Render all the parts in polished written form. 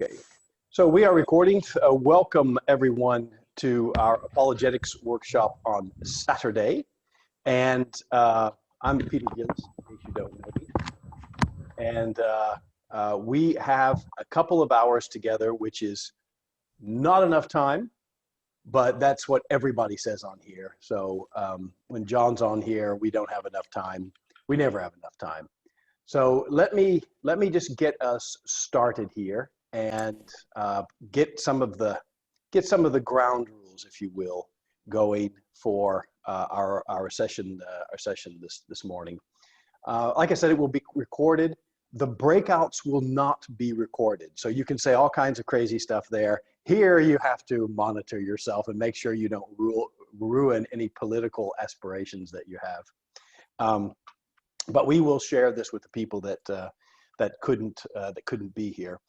Okay, so we are recording. Welcome everyone to our Apologetics workshop on Saturday. And I'm Peter Gillis, in case you don't know me. And we have a couple of hours together, which is not enough time, but that's what everybody says on here. So when John's on here, we don't have enough time. We never have enough time. So let me just get us started here and get some of the ground rules, if you will, going for our session this morning. Like I said, it will be recorded. The breakouts will not be recorded, so you can say all kinds of crazy stuff there. Here, you have to monitor yourself and make sure you don't ruin any political aspirations that you have. But we will share this with the people that couldn't be here.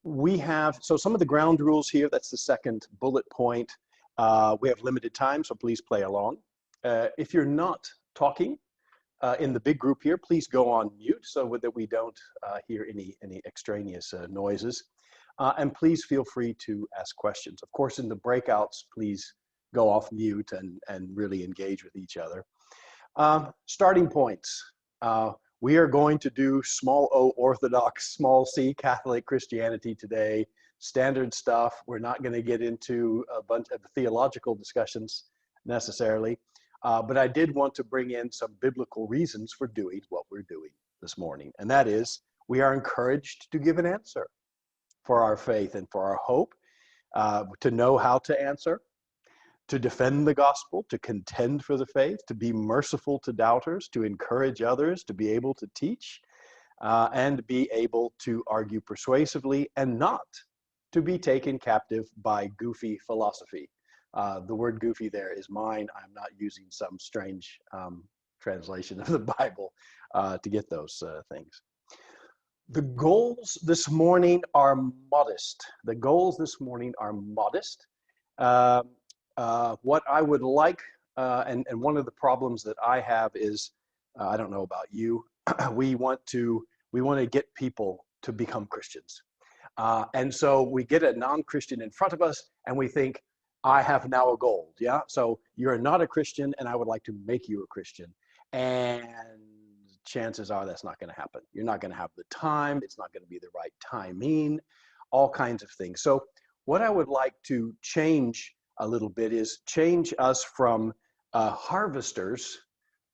We have some of the ground rules here. That's the second bullet point. We have limited time, so please play along. If you're not talking in the big group here, please go on mute so that we don't hear any extraneous noises. And please feel free to ask questions. Of course, in the breakouts, please go off mute and really engage with each other. Starting points. We are going to do small O Orthodox, small C Catholic Christianity today, standard stuff. We're not going to get into a bunch of theological discussions necessarily, but I did want to bring in some biblical reasons for doing what we're doing this morning. And that is, we are encouraged to give an answer for our faith and for our hope, to know how to answer, to defend the gospel, to contend for the faith, to be merciful to doubters, to encourage others, to be able to teach, and be able to argue persuasively, and not to be taken captive by goofy philosophy. The word goofy there is mine. I'm not using some strange translation of the Bible to get those things. The goals this morning are modest. The goals this morning are modest. What I would like, and one of the problems that I have is, I don't know about you, we want to get people to become Christians. And so we get a non-Christian in front of us and we think, I have now a goal, yeah? So you're not a Christian and I would like to make you a Christian. And chances are that's not gonna happen. You're not gonna have the time, it's not gonna be the right timing, all kinds of things. So what I would like to change a little bit is change us from harvesters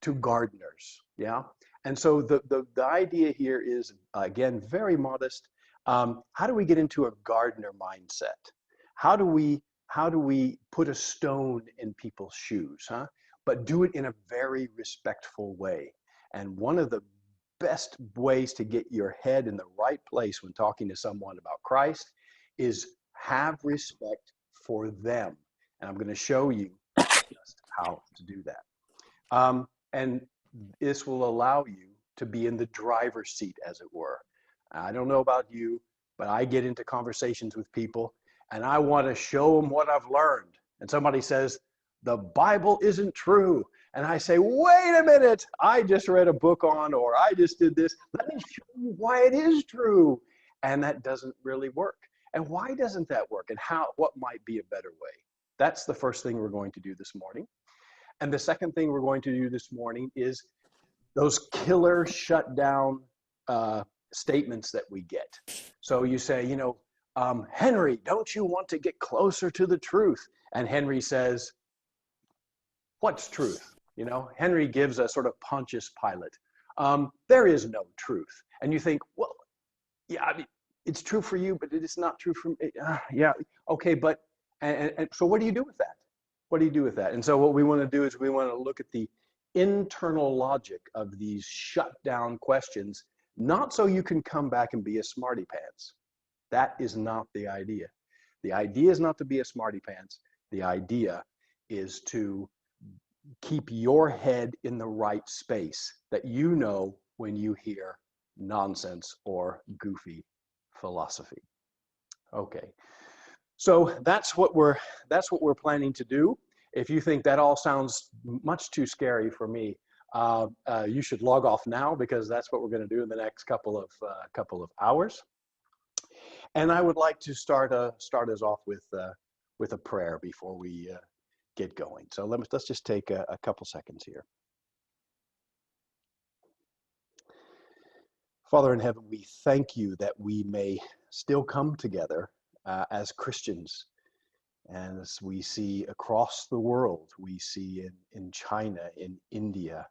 to gardeners, yeah? And so the idea here is, again, very modest. How do we get into a gardener mindset? How do we put a stone in people's shoes, huh? But do it in a very respectful way. And one of the best ways to get your head in the right place when talking to someone about Christ is have respect for them. And I'm going to show you just how to do that. And this will allow you to be in the driver's seat, as it were. I don't know about you, but I get into conversations with people and I want to show them what I've learned. And somebody says, the Bible isn't true. And I say, wait a minute, I just read a book on, or I just did this. Let me show you why it is true. And that doesn't really work. And why doesn't that work? And what might be a better way? That's the first thing we're going to do this morning. And the second thing we're going to do this morning is those killer shutdown statements that we get. So you say, Henry, don't you want to get closer to the truth? And Henry says, what's truth? Henry gives a sort of Pontius Pilate. There is no truth. And you think, well, yeah, I mean, it's true for you, but it is not true for me. Yeah, okay, but and so what do you do with that? What do you do with that? And so what we want to do is we want to look at the internal logic of these shut down questions, not so you can come back and be a smarty pants. That is not the idea. The idea is not to be a smarty pants. The idea is to keep your head in the right space, that you know when you hear nonsense or goofy philosophy. Okay. So that's what we're planning to do. If you think that all sounds much too scary for me, you should log off now, because that's what we're going to do in the next couple of hours. And I would like to start us off with a prayer before we get going. So let's just take a couple seconds here. Father in heaven, we thank you that we may still come together as Christians. And as we see across the world, we see in China, in India,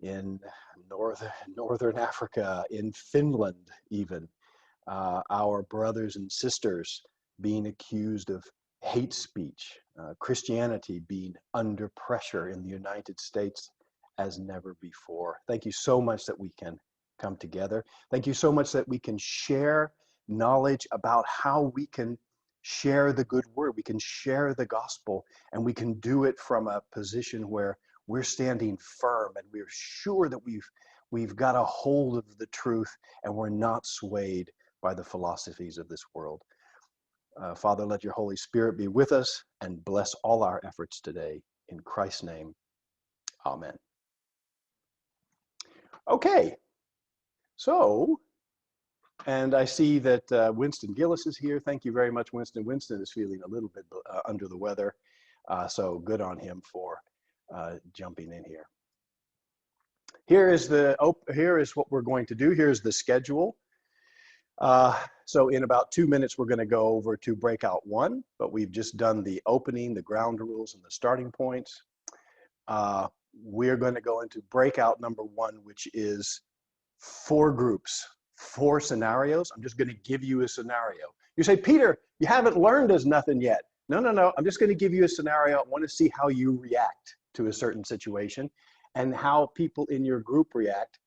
in Northern Africa, in Finland even, our brothers and sisters being accused of hate speech, Christianity being under pressure in the United States as never before. Thank you so much that we can come together. Thank you so much that we can share knowledge about how we can share the good word. We can share the gospel, and we can do it from a position where we're standing firm and we're sure that we've got a hold of the truth and we're not swayed by the philosophies of this world. Father, let your Holy Spirit be with us and bless all our efforts today. In Christ's name, amen. Okay, so, and I see that Winston Gillis is here. Thank you very much, Winston. Winston is feeling a little bit under the weather, so good on him for jumping in here. Here is what we're going to do. Here's the schedule. So in about 2 minutes, we're going to go over to Breakout 1, but we've just done the opening, the ground rules, and the starting points. We're going to go into Breakout Number 1, which is 4 groups, 4 scenarios. I'm just going to give you a scenario. You say, Peter, you haven't learned us nothing yet. No. I'm just going to give you a scenario. I want to see how you react to a certain situation and how people in your group react.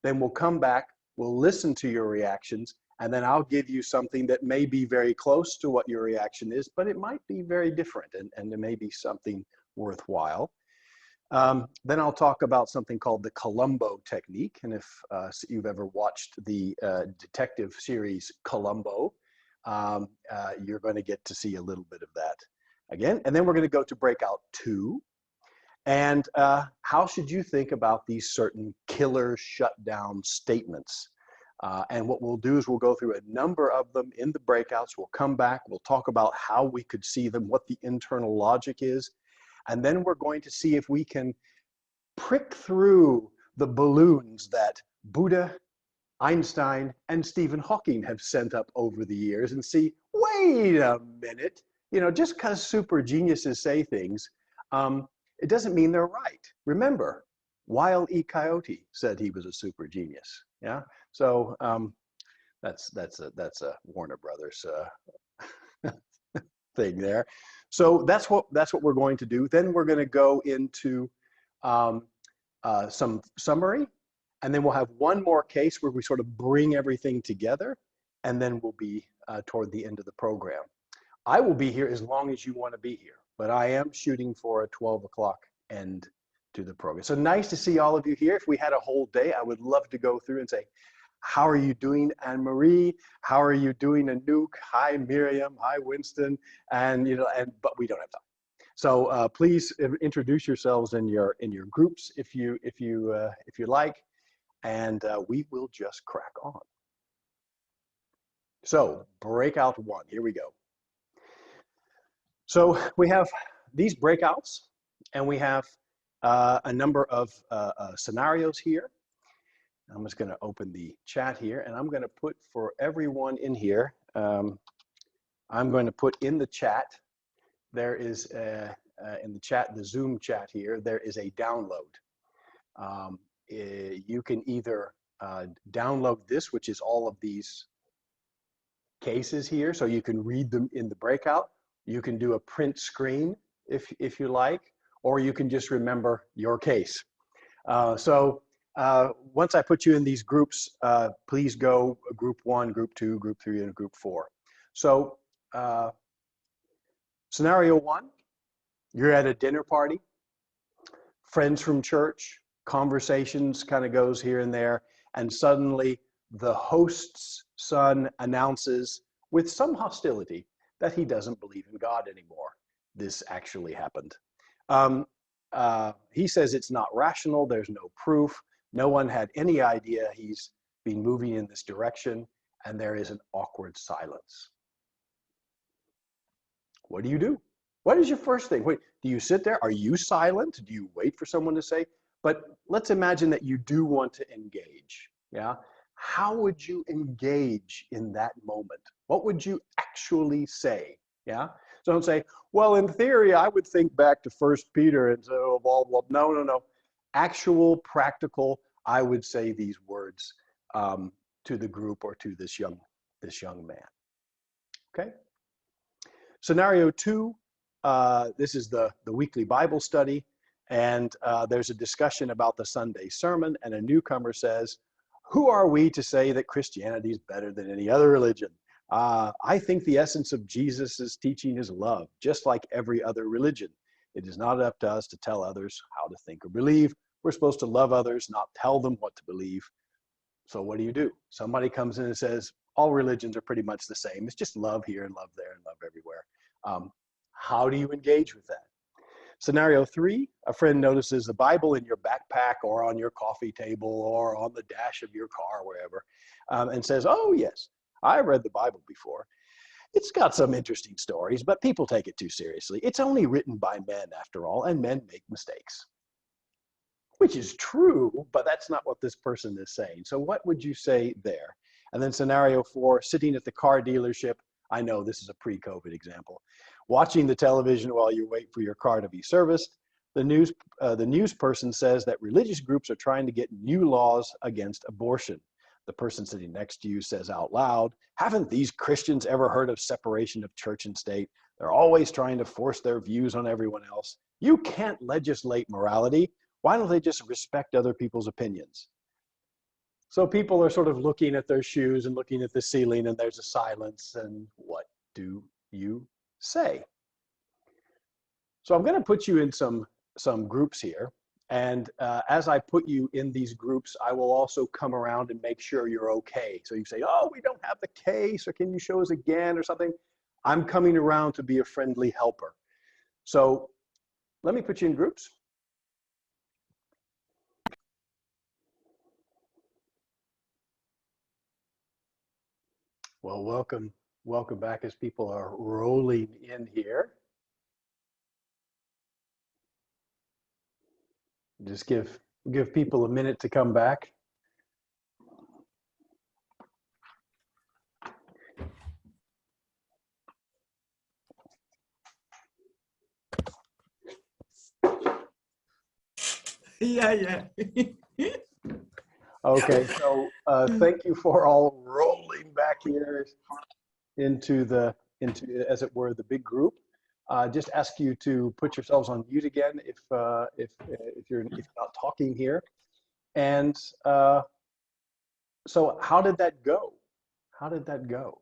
Then we'll come back, we'll listen to your reactions, and then I'll give you something that may be very close to what your reaction is, but it might be very different, and there may be something worthwhile. Then I'll talk about something called the Columbo Technique. And if you've ever watched the detective series Columbo, you're going to get to see a little bit of that again. And then we're going to go to Breakout 2. And how should you think about these certain killer shutdown statements? And what we'll do is we'll go through a number of them in the breakouts. We'll come back. We'll talk about how we could see them, what the internal logic is. And then we're going to see if we can prick through the balloons that Buddha, Einstein, and Stephen Hawking have sent up over the years and see, wait a minute, just because super geniuses say things, it doesn't mean they're right. Remember, Wile E. Coyote said he was a super genius. Yeah, so that's a Warner Brothers thing there. So that's what we're going to do. Then we're going to go into some summary, and then we'll have one more case where we sort of bring everything together, and then we'll be toward the end of the program. I will be here as long as you want to be here, but I am shooting for a 12 o'clock end to the program. So nice to see all of you here. If we had a whole day, I would love to go through and say, how are you doing, Anne-Marie? How are you doing, Anouk? Hi, Miriam. Hi, Winston. And but we don't have time. So please introduce yourselves in your groups if you like, and we will just crack on. So Breakout 1, here we go. So we have these breakouts, and we have a number of scenarios here. I'm just going to open the chat here, and I'm going to put for everyone in here, I'm going to put in the chat, there is in the chat, the Zoom chat here, there is a download. You can either download this, which is all of these cases here, so you can read them in the breakout. You can do a print screen if you like, or you can just remember your case. Once I put you in these groups, please go group 1, group 2, group 3, and group 4. So scenario 1, you're at a dinner party, friends from church, conversations kind of goes here and there, and suddenly the host's son announces with some hostility that he doesn't believe in God anymore. This actually happened. He says it's not rational, there's no proof, no one had any idea he's been moving in this direction, and there is an awkward silence. What do? What is your first thing? Wait, do you sit there? Are you silent? Do you wait for someone to say? But let's imagine that you do want to engage. Yeah. How would you engage in that moment? What would you actually say? Yeah. So don't say, well, in theory, I would think back to 1 Peter and say, oh, blah, blah. No, no, no. Actual, practical, I would say these words to the group or to this young man. Okay. Scenario 2, this is the weekly Bible study, and there's a discussion about the Sunday sermon, and a newcomer says, who are we to say that Christianity is better than any other religion? I think the essence of Jesus' teaching is love, just like every other religion. It is not up to us to tell others how to think or believe. We're supposed to love others, not tell them what to believe. So what do? Somebody comes in and says, all religions are pretty much the same. It's just love here and love there and love everywhere. How do you engage with that? Scenario 3, a friend notices the Bible in your backpack or on your coffee table or on the dash of your car, wherever, and says, oh yes, I've read the Bible before. It's got some interesting stories, but people take it too seriously. It's only written by men after all, and men make mistakes. Which is true, but that's not what this person is saying. So what would you say there? And then scenario 4, sitting at the car dealership. I know this is a pre-COVID example. Watching the television while you wait for your car to be serviced. The news person says that religious groups are trying to get new laws against abortion. The person sitting next to you says out loud, haven't these Christians ever heard of separation of church and state? They're always trying to force their views on everyone else. You can't legislate morality. Why don't they just respect other people's opinions? So people are sort of looking at their shoes and looking at the ceiling, and there's a silence, and what do you say? So I'm going to put you in some groups here, and as I put you in these groups, I will also come around and make sure you're okay. So you say, oh, we don't have the case, or can you show us again or something? I'm coming around to be a friendly helper. So let me put you in groups. Well, welcome back as people are rolling in here. Just give people a minute to come back. Yeah. Okay, so thank you for all rolling back here into as it were the big group. Just ask you to put yourselves on mute again if you're not talking here. And so how did that go? How did that go?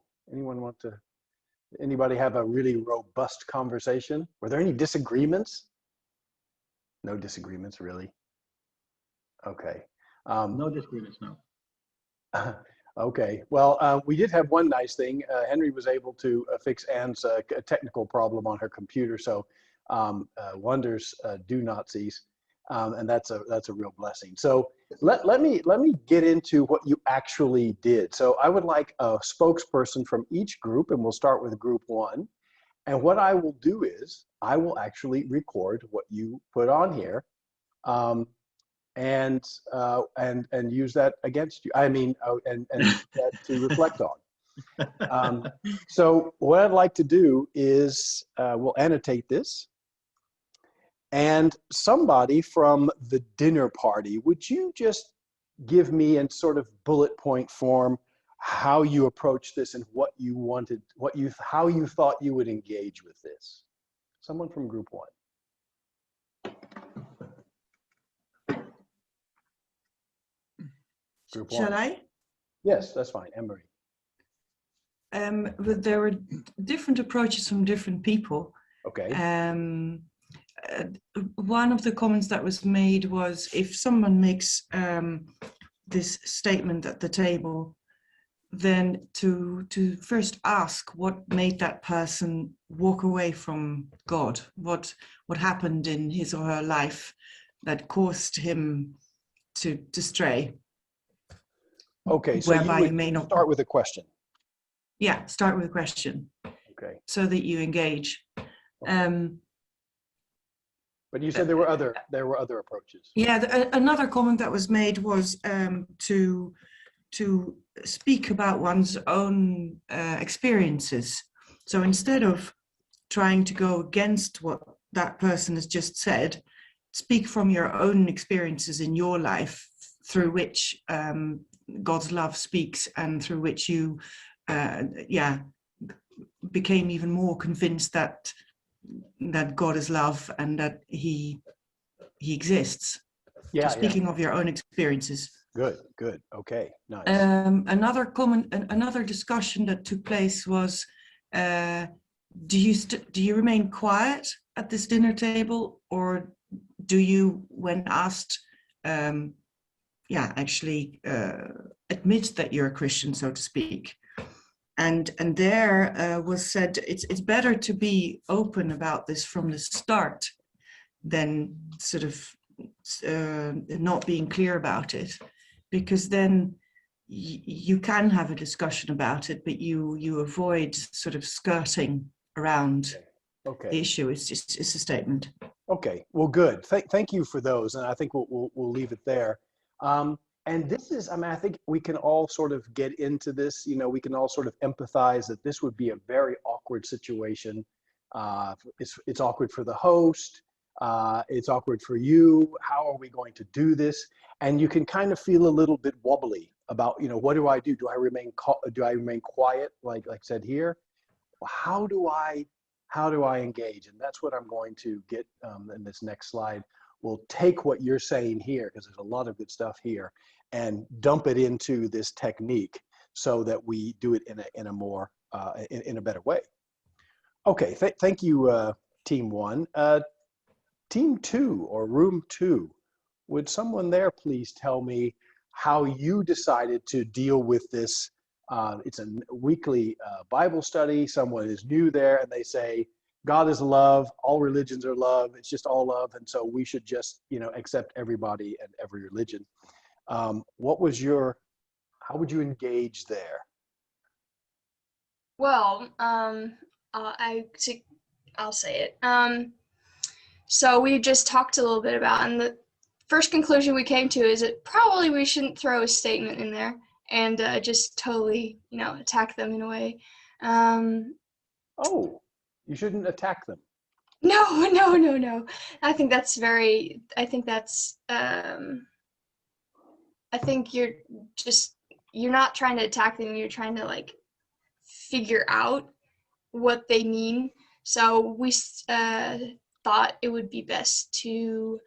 Anybody have a really robust conversation? Were there any disagreements? No disagreements, really? Okay. No disagreements, no. Okay, well, we did have one nice thing. Henry was able to fix Anne's technical problem on her computer, so wonders do not cease, and that's a real blessing. So let me get into what you actually did. So I would like a spokesperson from each group, and we'll start with group 1. And what I will do is I will actually record what you put on here. And use that against you. I mean, and that to reflect on. So what I'd like to do is we'll annotate this. And somebody from the dinner party, would you just give me in sort of bullet point form how you approached this and what you wanted, how you thought you would engage with this? Someone from group 1. Group 1. Shall I? Yes, that's fine. Anne-Marie. But there were different approaches from different people. Okay. One of the comments that was made was if someone makes this statement at the table, then to first ask what made that person walk away from God, what happened in his or her life that caused him to stray. Okay, so you whereby you may would not. start with a question. Yeah, start with a question. Okay. So that you engage. Okay. But you said there were other approaches. Yeah, another comment that was made was to speak about one's own experiences. So instead of trying to go against what that person has just said, speak from your own experiences in your life through which God's love speaks, and through which you became even more convinced that God is love and that he exists. Yeah. So speaking of your own experiences. Good. Okay, nice. Another comment, another discussion that took place was, do you remain quiet at this dinner table, or do you, when asked, actually admit that you're a Christian, so to speak? And there was said it's better to be open about this from the start than sort of not being clear about it, because then you can have a discussion about it, but you avoid sort of skirting around the issue. It's a statement. Okay, well, good. Thank you for those, and I think we'll leave it there. And this is, I mean, I think we can all sort of get into this. You know, we can all sort of empathize that this would be a very awkward situation. It's awkward for the host. It's awkward for you. How are we going to do this? And you can kind of feel a little bit wobbly about, you know, what do I do? Do I remain quiet, like said here? How do I engage? And that's what I'm going to get in this next slide. We'll take what you're saying here, because there's a lot of good stuff here, and dump it into this technique so that we do it in a more in a better way. Okay, thank you, team one. Team two, or room two, would someone there please tell me how you decided to deal with this? It's a weekly Bible study. Someone is new there and they say, God is love, all religions are love, it's just all love, and so we should just, you know, accept everybody and every religion. How would you engage there? Well, I'll say it. So we just talked a little bit about, and the first conclusion we came to is that probably we shouldn't throw a statement in there and just totally, you know, attack them in a way. Oh, you shouldn't attack them. No. I think you're not trying to attack them. You're trying to like figure out what they mean. So we thought it would be best to,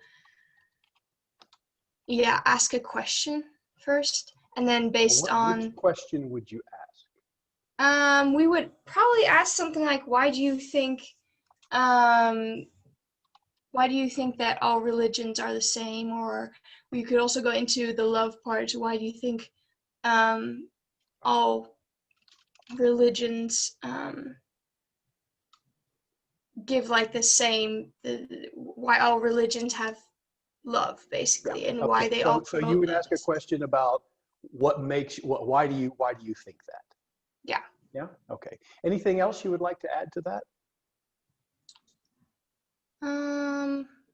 ask a question first, and then based on. Which question would you ask? We would probably ask something like, why do you think that all religions are the same? Or we could also go into the love part. Why do you think all religions give like the same, why all religions have love, basically, and why they all. So you would ask a question about why do you think that? Yeah. Okay. Anything else you would like to add to that?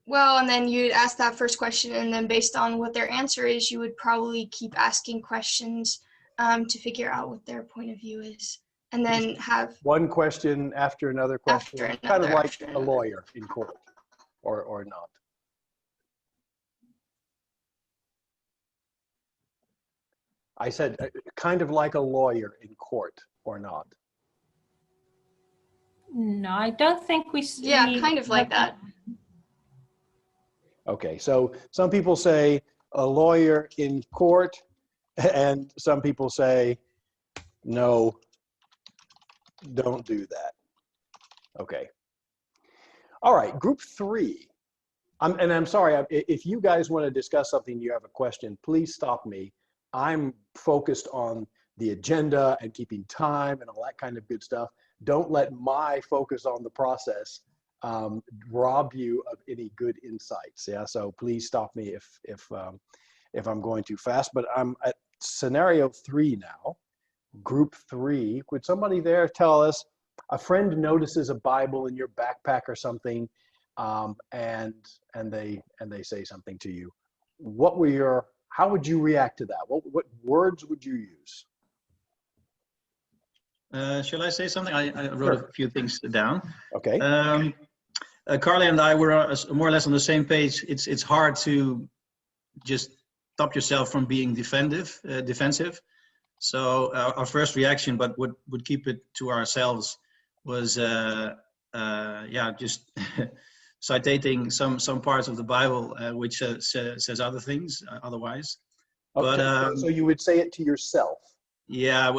Well, and then you'd ask that first question, and then based on what their answer is, you would probably keep asking questions to figure out what their point of view is, and then have one question after another question, kind of like a lawyer in court, or not. I said kind of like a lawyer in court, or not. No, I don't think we see. Yeah, kind of like that. Okay, so some people say a lawyer in court, and some people say, no, don't do that. Okay. All right, group three. I'm sorry, if you guys want to discuss something, you have a question, please stop me. I'm focused on the agenda and keeping time and all that kind of good stuff. Don't let my focus on the process rob you of any good insights. Yeah, so please stop me if I'm going too fast. But scenario 3 now, group 3. Would somebody there tell us, a friend notices a Bible in your backpack or something, and they say something to you. How would you react to that? What words would you use? Shall I say something? I wrote Sure. a few things down. Okay. Carly and I were more or less on the same page. It's hard to just stop yourself from being defensive. So our first reaction, but would keep it to ourselves, was just citating some parts of the Bible which says other things otherwise. Okay. But So you would say it to yourself. yeah,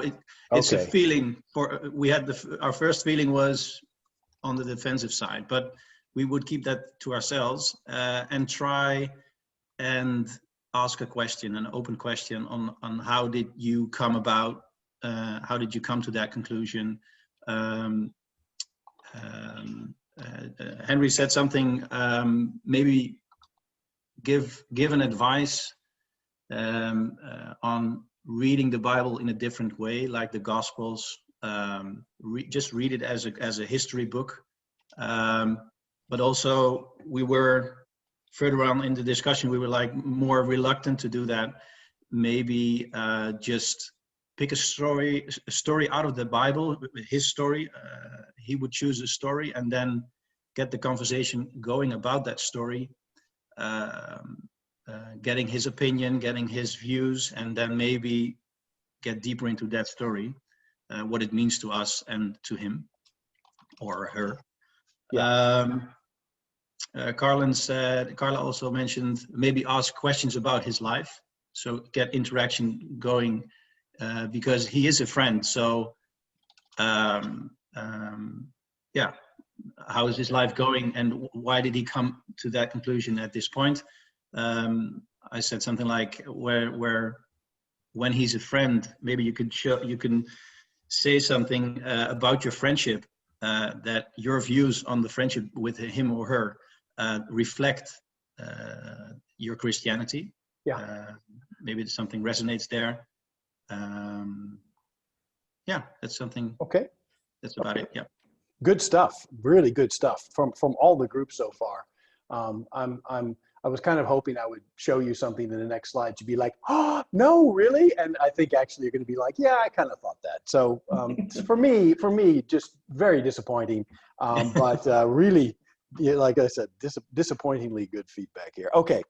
it's Okay. a feeling. Our first feeling was on the defensive side, but we would keep that to ourselves and try and ask a question, an open question on how did you come about, how did you come to that conclusion. Henry said something, maybe give an advice on reading the Bible in a different way, like the Gospels. Just read it as a history book. But also, we were further on in the discussion, we were like more reluctant to do that. Maybe just pick a story out of the Bible, his story. He would choose a story and then get the conversation going about that story, getting his opinion, getting his views, and then maybe get deeper into that story, what it means to us and to him or her. Yeah. Carla also mentioned maybe ask questions about his life, so get interaction going, because he is a friend. So yeah, how is his life going and why did he come to that conclusion at this point? I said something like where when he's a friend, maybe you can say something about your friendship, that your views on the friendship with him or her reflect your Christianity. Yeah. Maybe something resonates there. Yeah, that's something. Okay. That's about it. Yeah. Good stuff. Really good stuff from all the groups so far. I was kind of hoping I would show you something in the next slide. You'd be like, oh, no, really? And I think actually you're going to be like, yeah, I kind of thought that. So for me, just very disappointing. But really, yeah, like I said, disappointingly good feedback here. Okay,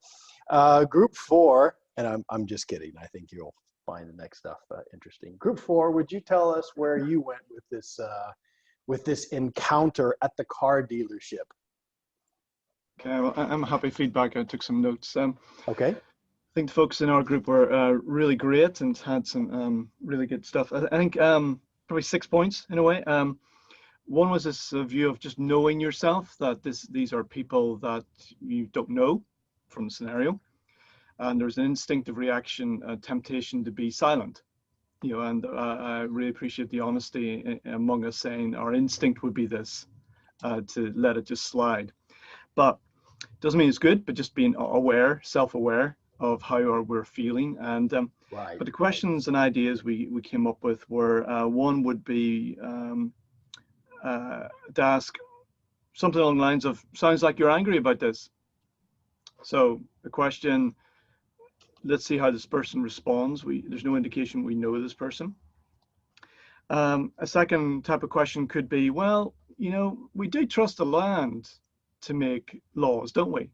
group 4, and I'm just kidding. I think you'll find the next stuff interesting. Group 4, would you tell us where you went with this encounter at the car dealership? Okay, well, I'm happy feedback. I took some notes. Okay. I think the folks in our group were really great and had some really good stuff. I think probably 6 points in a way. One was this view of just knowing yourself, that these are people that you don't know from the scenario. And there's an instinctive reaction, a temptation to be silent. You know, and I really appreciate the honesty among us saying our instinct would be this, to let it just slide. But doesn't mean it's good, but just being aware, self-aware of how we're feeling. And Right. but the questions and ideas we came up with were, one would be to ask something along the lines of, sounds like you're angry about this. So the question, let's see how this person responds. There's no indication we know this person. A second type of question could be, well, you know, we do trust the land to make laws, don't we?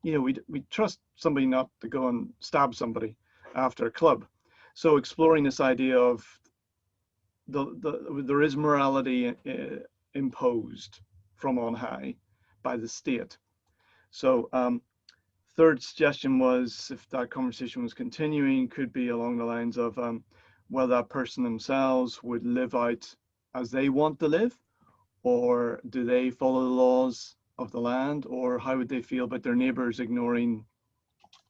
You know, we trust somebody not to go and stab somebody after a club. So exploring this idea of there is morality imposed from on high by the state. So third suggestion was, if that conversation was continuing, could be along the lines of whether that person themselves would live out as they want to live, or do they follow the laws of the land, or how would they feel about their neighbors ignoring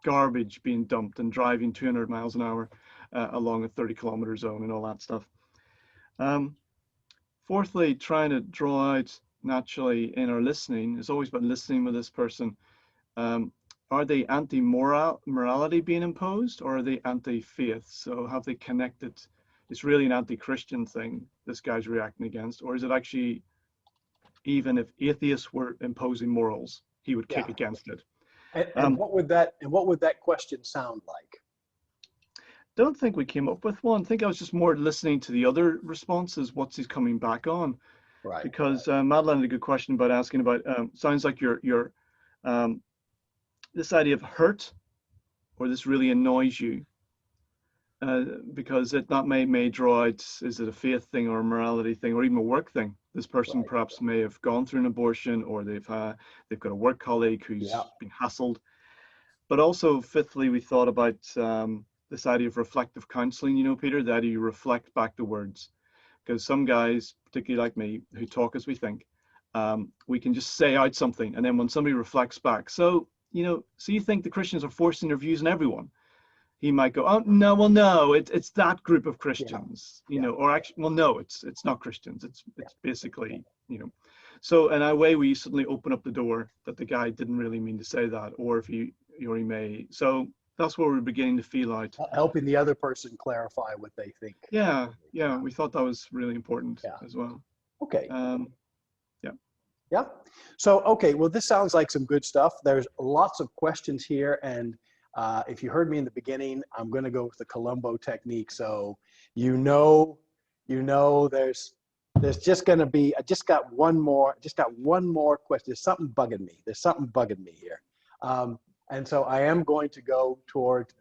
garbage being dumped and driving 200 miles an hour along a 30-kilometer zone and all that stuff. Fourthly, trying to draw out naturally in our listening, it's always about listening with this person, are they anti-morality being imposed, or are they anti-faith? So have they connected? It's really an anti-Christian thing this guy's reacting against, or is it actually, even if atheists were imposing morals, he would kick against it? And what would that question sound like? Don't think we came up with one. I think I was just more listening to the other responses. What's he coming back on? Right. Because Madeline had a good question about asking about. Sounds like your this idea of hurt, or this really annoys you, because that may draw out, is it a faith thing or a morality thing or even a work thing? This person perhaps may have gone through an abortion, or they've got a work colleague who's been hassled. But also, fifthly, we thought about this idea of reflective counseling, you know, Peter, that you reflect back the words. Because some guys, particularly like me, who talk as we think, we can just say out something, and then when somebody reflects back, so, you know, so you think the Christians are forcing their views on everyone? He might go, oh, no, well, no, it's that group of Christians, you know, or actually, well, no, it's not Christians. It's basically, you know. So in a way, we suddenly open up the door that the guy didn't really mean to say that, or if he may. So that's where we're beginning to feel out. Helping the other person clarify what they think. Yeah, we thought that was really important as well. Okay. Yeah. So, okay, well, this sounds like some good stuff. There's lots of questions here, and if you heard me in the beginning, I'm going to go with the Columbo technique. So, you know, there's just going to be. I just got one more question. There's something bugging me here, and so I am going to go toward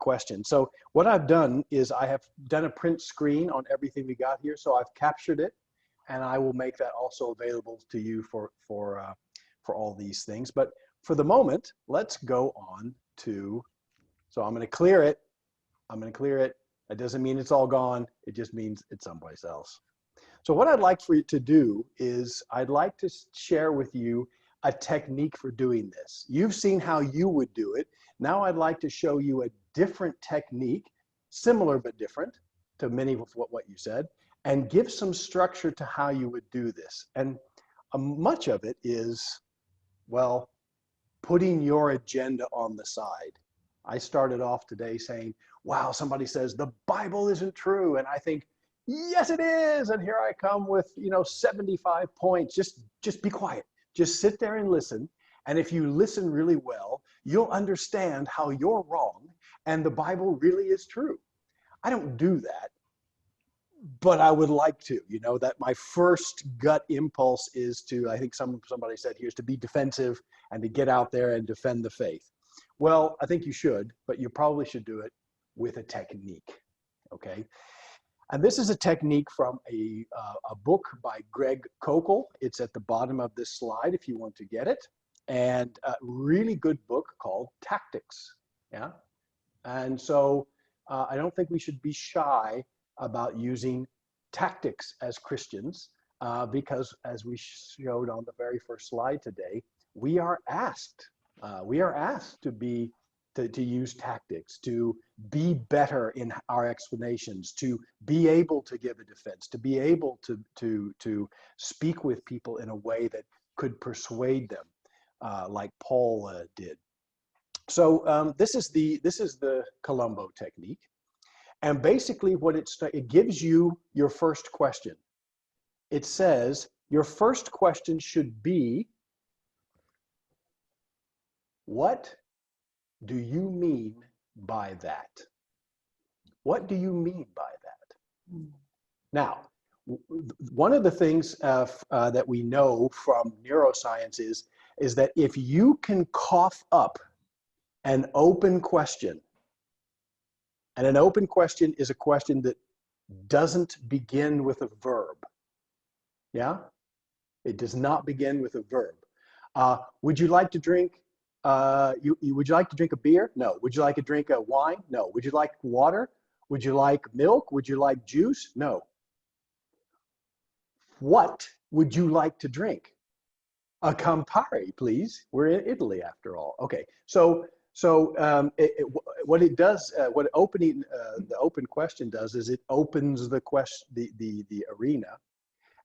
questions. So, what I've done is I have done a print screen on everything we got here. So I've captured it, and I will make that also available to you for all these things. But for the moment, let's go on to, so I'm going to clear it. That doesn't mean it's all gone. It just means it's someplace else. So what I'd like for you to do is I'd like to share with you a technique for doing this. You've seen how you would do it. Now I'd like to show you a different technique, similar but different to many of what you said, and give some structure to how you would do this. And much of it is, well, putting your agenda on the side. I started off today saying, wow, somebody says the Bible isn't true. And I think, yes, it is. And here I come with, 75 points. Just be quiet. Just sit there and listen. And if you listen really well, you'll understand how you're wrong and the Bible really is true. I don't do that, but I would like to, that my first gut impulse is to, I think somebody said here, is to be defensive and to get out there and defend the faith. Well, I think you should, but you probably should do it with a technique, okay? And this is a technique from a book by Greg Koukl. It's at the bottom of this slide if you want to get it. And a really good book called Tactics, yeah? And so I don't think we should be shy about using tactics as Christians, because as we showed on the very first slide today, we are asked to use tactics, to be better in our explanations, to be able to give a defense, to be able to speak with people in a way that could persuade them, like Paul did. So this is the Columbo technique. And basically what it gives you your first question. It says your first question should be, what do you mean by that? What do you mean by that? Now, one of the things that we know from neuroscience is that if you can cough up an open question, and an open question is a question that doesn't begin with a verb. Yeah? It does not begin with a verb. Would you like to drink, would you like to drink a beer? No. Would you like to drink a wine? No. Would you like water? Would you like milk? Would you like juice? No. What would you like to drink? A Campari, please. We're in Italy after all. Okay. So what it does, what the open question does is it opens the question, the arena,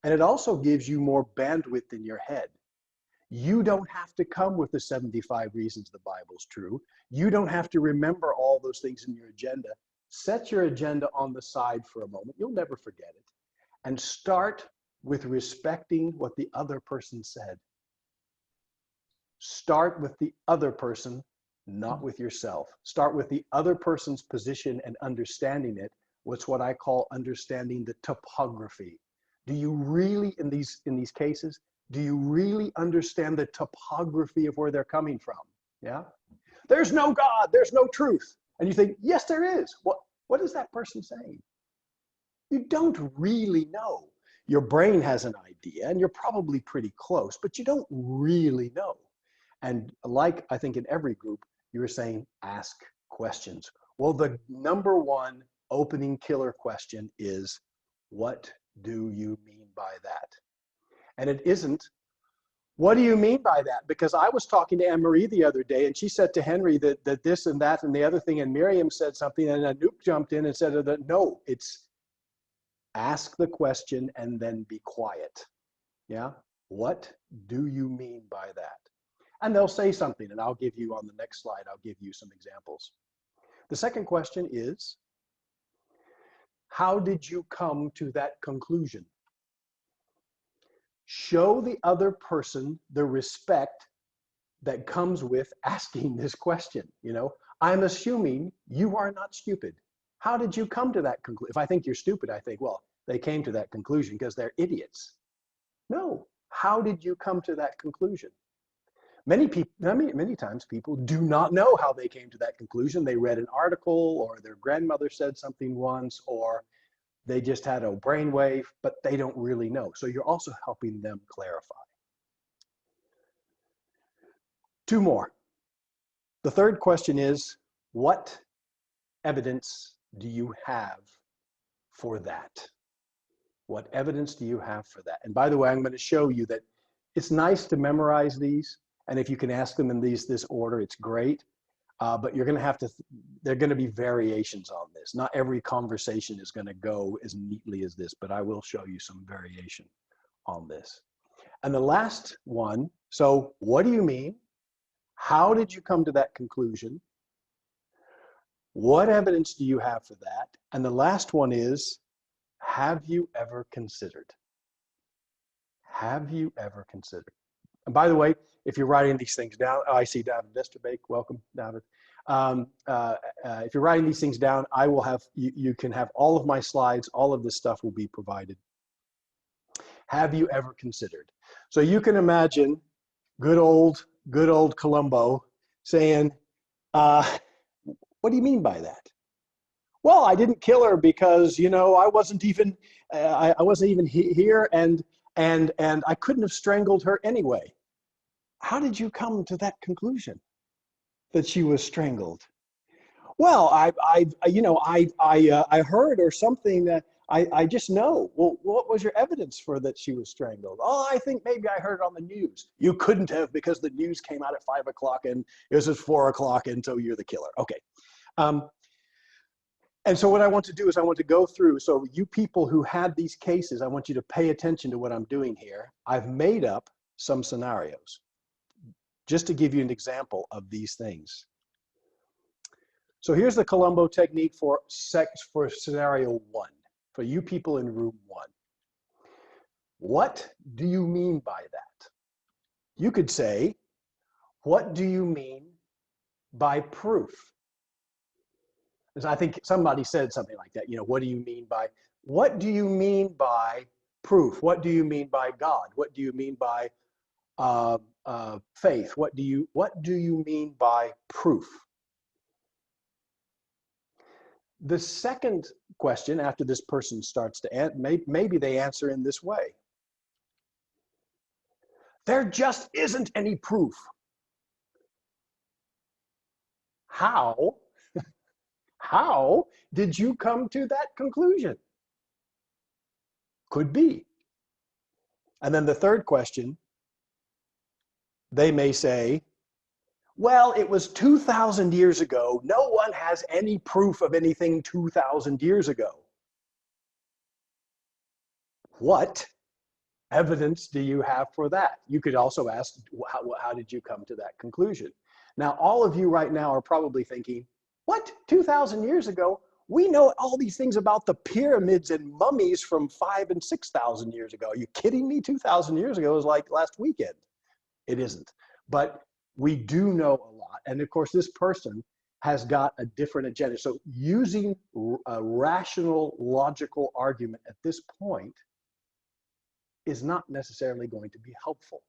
and it also gives you more bandwidth in your head. You don't have to come with the 75 reasons the Bible's true. You don't have to remember all those things in your agenda. Set your agenda on the side for a moment. You'll never forget it. And start with respecting what the other person said. Start with the other person, not with yourself. Start with the other person's position and understanding it. What's what I call understanding the topography. Do you really, in these cases, do you really understand the topography of where they're coming from? Yeah? There's no God, there's no truth. And you think, yes, there is. What is that person saying? You don't really know. Your brain has an idea, and you're probably pretty close, but you don't really know. And like I think in every group, you were saying, ask questions. Well, the number one opening killer question is, what do you mean by that? And it isn't, what do you mean by that? Because I was talking to Anne-Marie the other day, and she said to Henry that this and that and the other thing, and Miriam said something, and Anouk jumped in and said that no, it's ask the question and then be quiet. Yeah? What do you mean by that? And they'll say something, and I'll give you on the next slide, I'll give you some examples. The second question is, how did you come to that conclusion? Show the other person the respect that comes with asking this question. You know, I'm assuming you are not stupid. How did you come to that conclusion? If I think you're stupid, I think, well, they came to that conclusion because they're idiots. No, how did you come to that conclusion? Many times people do not know how they came to that conclusion. They read an article, or their grandmother said something once, or they just had a brainwave, but they don't really know. So you're also helping them clarify. Two more. The third question is, what evidence do you have for that? What evidence do you have for that? And by the way, I'm going to show you that it's nice to memorize these. And if you can ask them in this order, it's great. But you're going to have to, there are going to be variations on this. Not every conversation is going to go as neatly as this, but I will show you some variation on this. And the last one, so what do you mean? How did you come to that conclusion? What evidence do you have for that? And the last one is, have you ever considered? Have you ever considered? And by the way, if you're writing these things down, I see David Westerbeek. Welcome, David. If you're writing these things down, I will have, you can have all of my slides, all of this stuff will be provided. Have you ever considered? So you can imagine good old Columbo saying, what do you mean by that? Well, I didn't kill her because, you know, I wasn't even here, and I couldn't have strangled her anyway. How did you come to that conclusion that she was strangled? Well, I heard or something that I just know. Well, what was your evidence for that she was strangled? Oh, I think maybe I heard it on the news. You couldn't have, because the news came out at 5 o'clock and it was at 4 o'clock, and so you're the killer. Okay. And so what I want to do is I want to go through, so you people who had these cases, I want you to pay attention to what I'm doing here. I've made up some scenarios just to give you an example of these things. So here's the Columbo technique for scenario 1, for you people in room 1. What do you mean by that? You could say, what do you mean by proof? As I think somebody said something like that, you know, what do you mean by proof? What do you mean by God? What do you mean by faith? What do you mean by proof? The second question, after this person starts to answer, maybe they answer in this way. There just isn't any proof. How did you come to that conclusion? Could be. And then the third question, they may say, well, it was 2,000 years ago. No one has any proof of anything 2,000 years ago. What evidence do you have for that? You could also ask, how did you come to that conclusion? Now, all of you right now are probably thinking, what, 2,000 years ago? We know all these things about the pyramids and mummies from 5,000 and 6,000 years ago. Are you kidding me? 2,000 years ago was like last weekend. It isn't. But we do know a lot. And of course, this person has got a different agenda. So using a rational, logical argument at this point is not necessarily going to be helpful.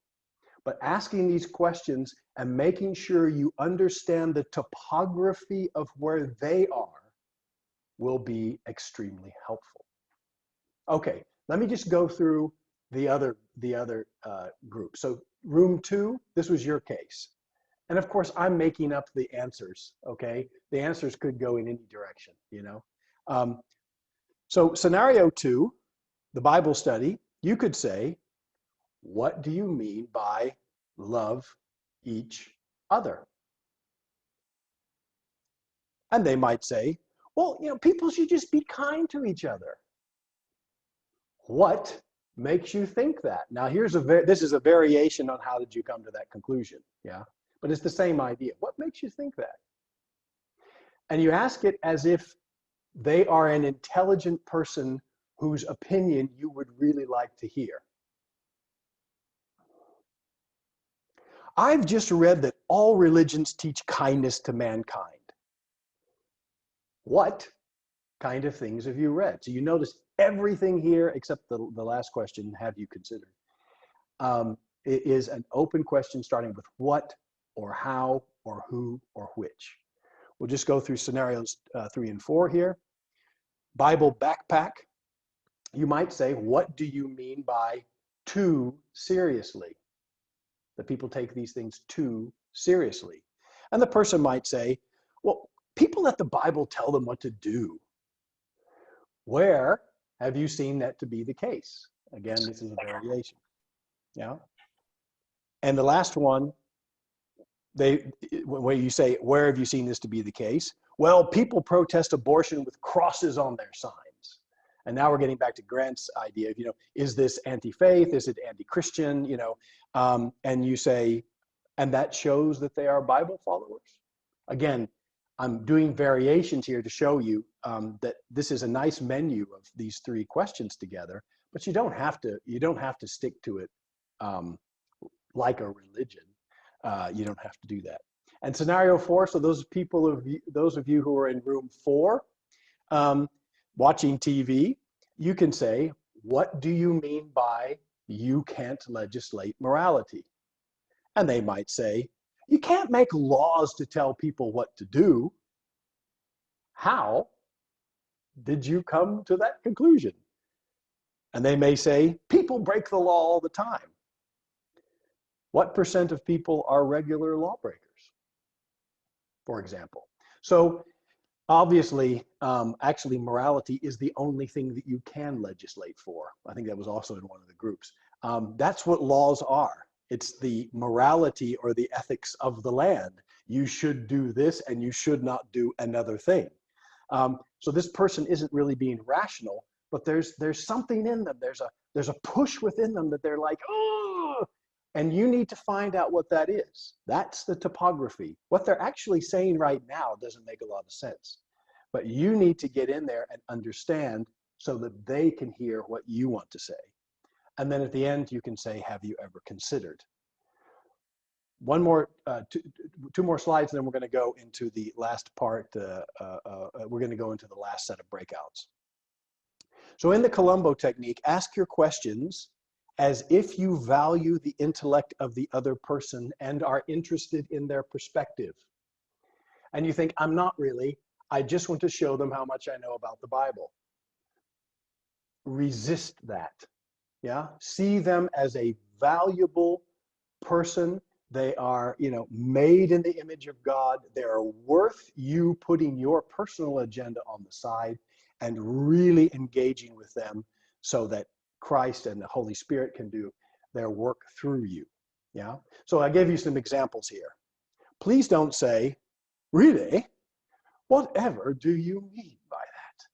But asking these questions and making sure you understand the topography of where they are will be extremely helpful. Okay, let me just go through the other group. So room 2, this was your case. And of course, I'm making up the answers, okay? The answers could go in any direction, you know? So scenario 2, the Bible study, you could say, what do you mean by love each other? And they might say, well, you know, people should just be kind to each other. What makes you think that? Now, this is a variation on how did you come to that conclusion, yeah? But it's the same idea. What makes you think that? And you ask it as if they are an intelligent person whose opinion you would really like to hear. I've just read that all religions teach kindness to mankind. What kind of things have you read? So you notice everything here except the last question, have you considered? It is an open question starting with what or how or who or which. We'll just go through scenarios 3 and 4 here. Bible backpack. You might say, what do you mean by too seriously? That people take these things too seriously. And the person might say, well, people let the Bible tell them what to do. Where have you seen that to be the case? Again, this is a variation. Yeah. And the last one, when you say, where have you seen this to be the case? Well, people protest abortion with crosses on their signs. And now we're getting back to Grant's idea of, you know, is this anti-faith? Is it anti-Christian? You know, and you say, and that shows that they are Bible followers. Again, I'm doing variations here to show you that this is a nice menu of these 3 questions together, but you don't have to stick to it like a religion. You don't have to do that. And scenario 4, so those of you who are in room 4, watching TV, you can say, what do you mean by you can't legislate morality? And they might say, you can't make laws to tell people what to do. How did you come to that conclusion? And they may say, people break the law all the time. What % of people are regular lawbreakers, for example? So obviously, actually, morality is the only thing that you can legislate for. I think that was also in one of the groups. That's what laws are. It's the morality or the ethics of the land. You should do this and you should not do another thing. So this person isn't really being rational, but there's something in them. There's a push within them that they're like, oh, and you need to find out what that is. That's the topography. What they're actually saying right now doesn't make a lot of sense, but you need to get in there and understand so that they can hear what you want to say. And then at the end, you can say, have you ever considered? One more, 2 more slides, and then we're going to go into the last part. We're going to go into the last set of breakouts. So in the Columbo technique, ask your questions as if you value the intellect of the other person and are interested in their perspective. And you think, I'm not really. I just want to show them how much I know about the Bible. Resist that. Yeah, see them as a valuable person. They are, you know, made in the image of God. They are worth you putting your personal agenda on the side and really engaging with them so that Christ and the Holy Spirit can do their work through you. Yeah. So I gave you some examples here. Please don't say, really? Whatever do you mean by that?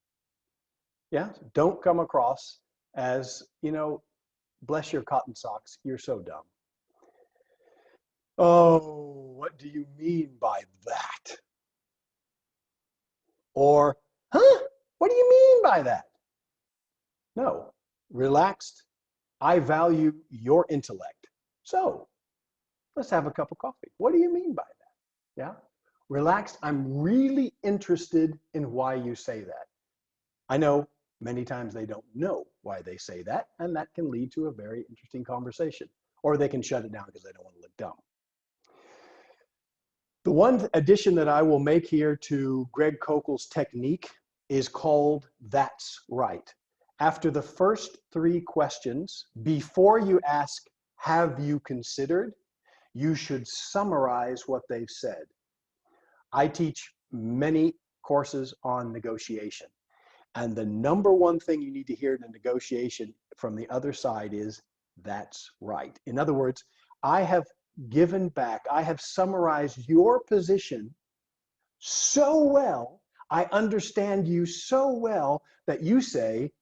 Yeah. Don't come across as, you know, Bless your cotton socks. You're so dumb. Oh, what do you mean by that? Or, huh? What do you mean by that? No, relaxed. I value your intellect. So let's have a cup of coffee. What do you mean by that? Yeah. Relaxed. I'm really interested in why you say that. I know many times they don't know why they say that, and that can lead to a very interesting conversation. Or they can shut it down because they don't want to look dumb. The one addition that I will make here to Greg Koukল's technique is called That's Right. After the first 3 questions, before you ask, have you considered, you should summarize what they've said. I teach many courses on negotiation. And the number one thing you need to hear in a negotiation from the other side is, that's right. In other words, I have given back, I have summarized your position so well, I understand you so well that you say,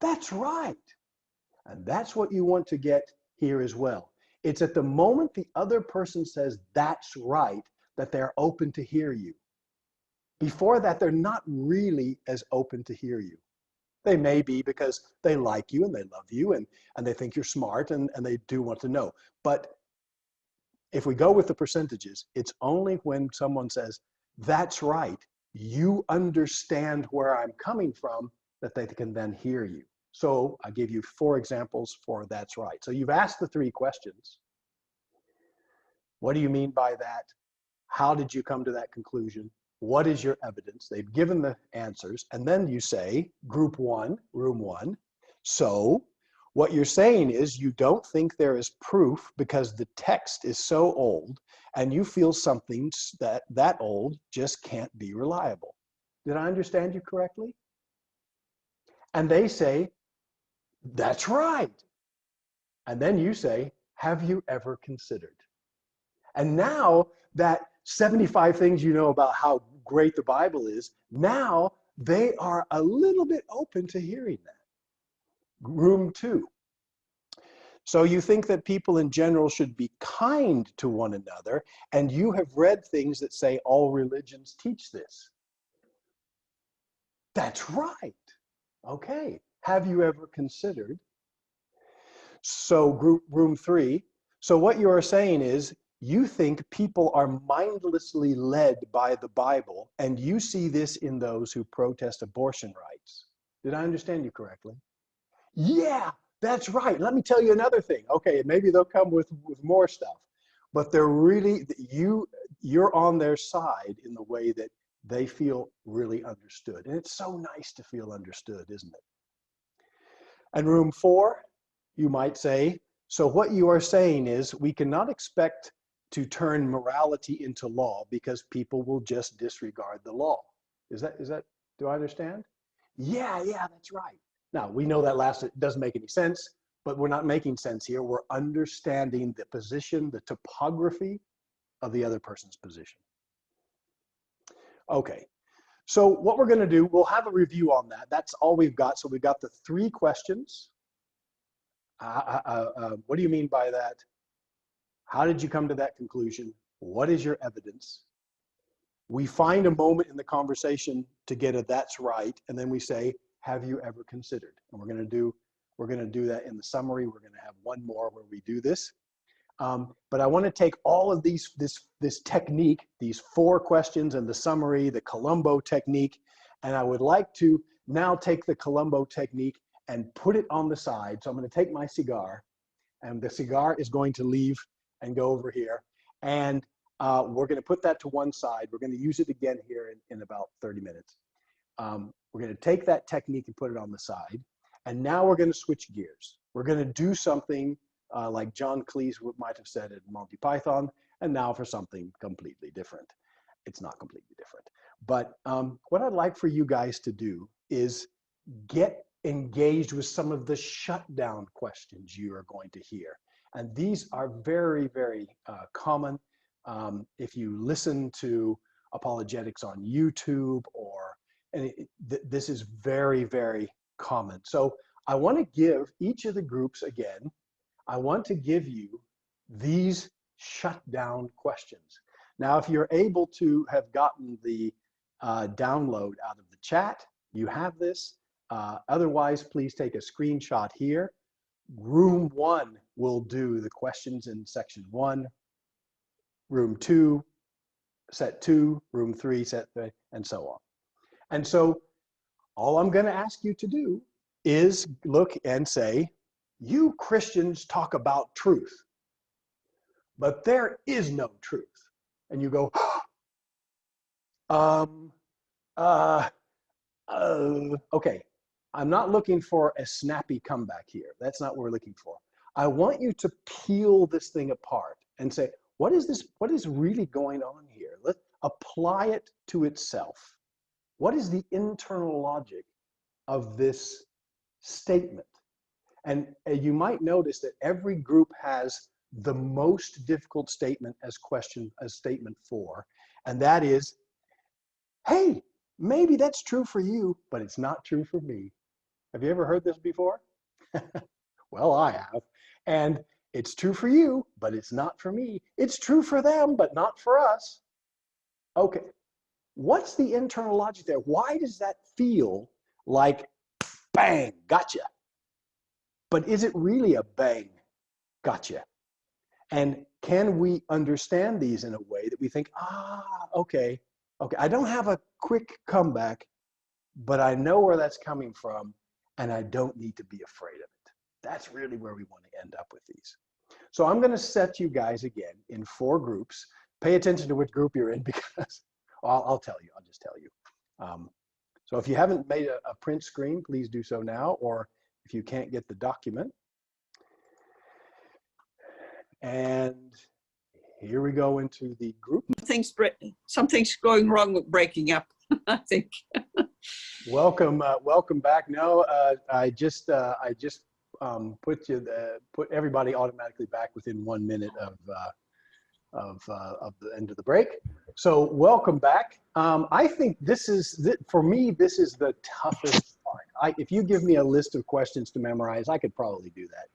that's right. And that's what you want to get here as well. It's at the moment the other person says, that's right, that they're open to hear you. Before that, they're not really as open to hear you. They may be because they like you and they love you and they think you're smart and they do want to know. But if we go with the percentages, it's only when someone says, that's right, you understand where I'm coming from, that they can then hear you. So I give you 4 examples for that's right. So you've asked the 3 questions. What do you mean by that? How did you come to that conclusion? What is your evidence? They've given the answers. And then you say, group 1, room 1. So what you're saying is you don't think there is proof because the text is so old and you feel something that old just can't be reliable. Did I understand you correctly? And they say, that's right. And then you say, have you ever considered? And now that 75 things you know about how great the Bible is, now they are a little bit open to hearing that. Room 2. So you think that people in general should be kind to one another, and you have read things that say all religions teach this. That's right. Okay. Have you ever considered? So room 3. So what you are saying is you think people are mindlessly led by the Bible, and you see this in those who protest abortion rights. Did I understand you correctly? Yeah, that's right. Let me tell you another thing. Okay, maybe they'll come with more stuff, but they're really, you're on their side in the way that they feel really understood. And it's so nice to feel understood, isn't it? And room 4, you might say, so what you are saying is we cannot expect to turn morality into law because people will just disregard the law. Is that, do I understand? Yeah, that's right. Now, we know that last, it doesn't make any sense, but we're not making sense here. We're understanding the position, the topography of the other person's position. Okay, so what we're going to do, we'll have a review on that. That's all we've got. So we've got the 3 questions. What do you mean by that? How did you come to that conclusion? What is your evidence? We find a moment in the conversation to get a that's right, and then we say, have you ever considered? And we're going to do that in the summary. We're going to have one more where we do this. But I want to take all of this technique, these 4 questions and the summary, the Columbo technique, and I would like to now take the Columbo technique and put it on the side. So I'm going to take my cigar, and the cigar is going to leave and go over here. And we're going to put that to one side. We're going to use it again here in about 30 minutes. We're going to take that technique and put it on the side. And now we're going to switch gears. We're going to do something like John Cleese might have said at Monty Python, and now for something completely different. It's not completely different. But what I'd like for you guys to do is get engaged with some of the shutdown questions you are going to hear. And these are very, very common. If you listen to Apologetics on YouTube, this is very, very common. So I want to give each of the groups again, I want to give you these shutdown questions. Now, if you're able to have gotten the download out of the chat, you have this. Otherwise, please take a screenshot here. Room 1 will do the questions in section 1. Room 2, set 2. Room 3, set 3, and so on. And so all I'm going to ask you to do is look and say, you Christians talk about truth, but there is no truth. And you go, okay, I'm not looking for a snappy comeback here. That's not what we're looking for. I want you to peel this thing apart and say, what is this? What is really going on here? Let's apply it to itself. What is the internal logic of this statement? And you might notice that every group has the most difficult statement as statement 4, and that is, hey, maybe that's true for you, but it's not true for me. Have you ever heard this before? Well, I have. And it's true for you, but it's not for me. It's true for them, but not for us. Okay, what's the internal logic there? Why does that feel like bang, gotcha? But is it really a bang, gotcha? And can we understand these in a way that we think, okay, I don't have a quick comeback, but I know where that's coming from, and I don't need to be afraid of it. That's really where we want to end up with these. So I'm going to set you guys again in 4 groups. Pay attention to which group you're in, because I'll tell you. I'll just tell you. So if you haven't made a print screen, please do so now, or if you can't get the document. And here we go into the group. Something's going wrong with breaking up, I think. Welcome back. No, I just put everybody automatically back within 1 minute of the end of the break. So welcome back. I think for me, this is the toughest part. If you give me a list of questions to memorize, I could probably do that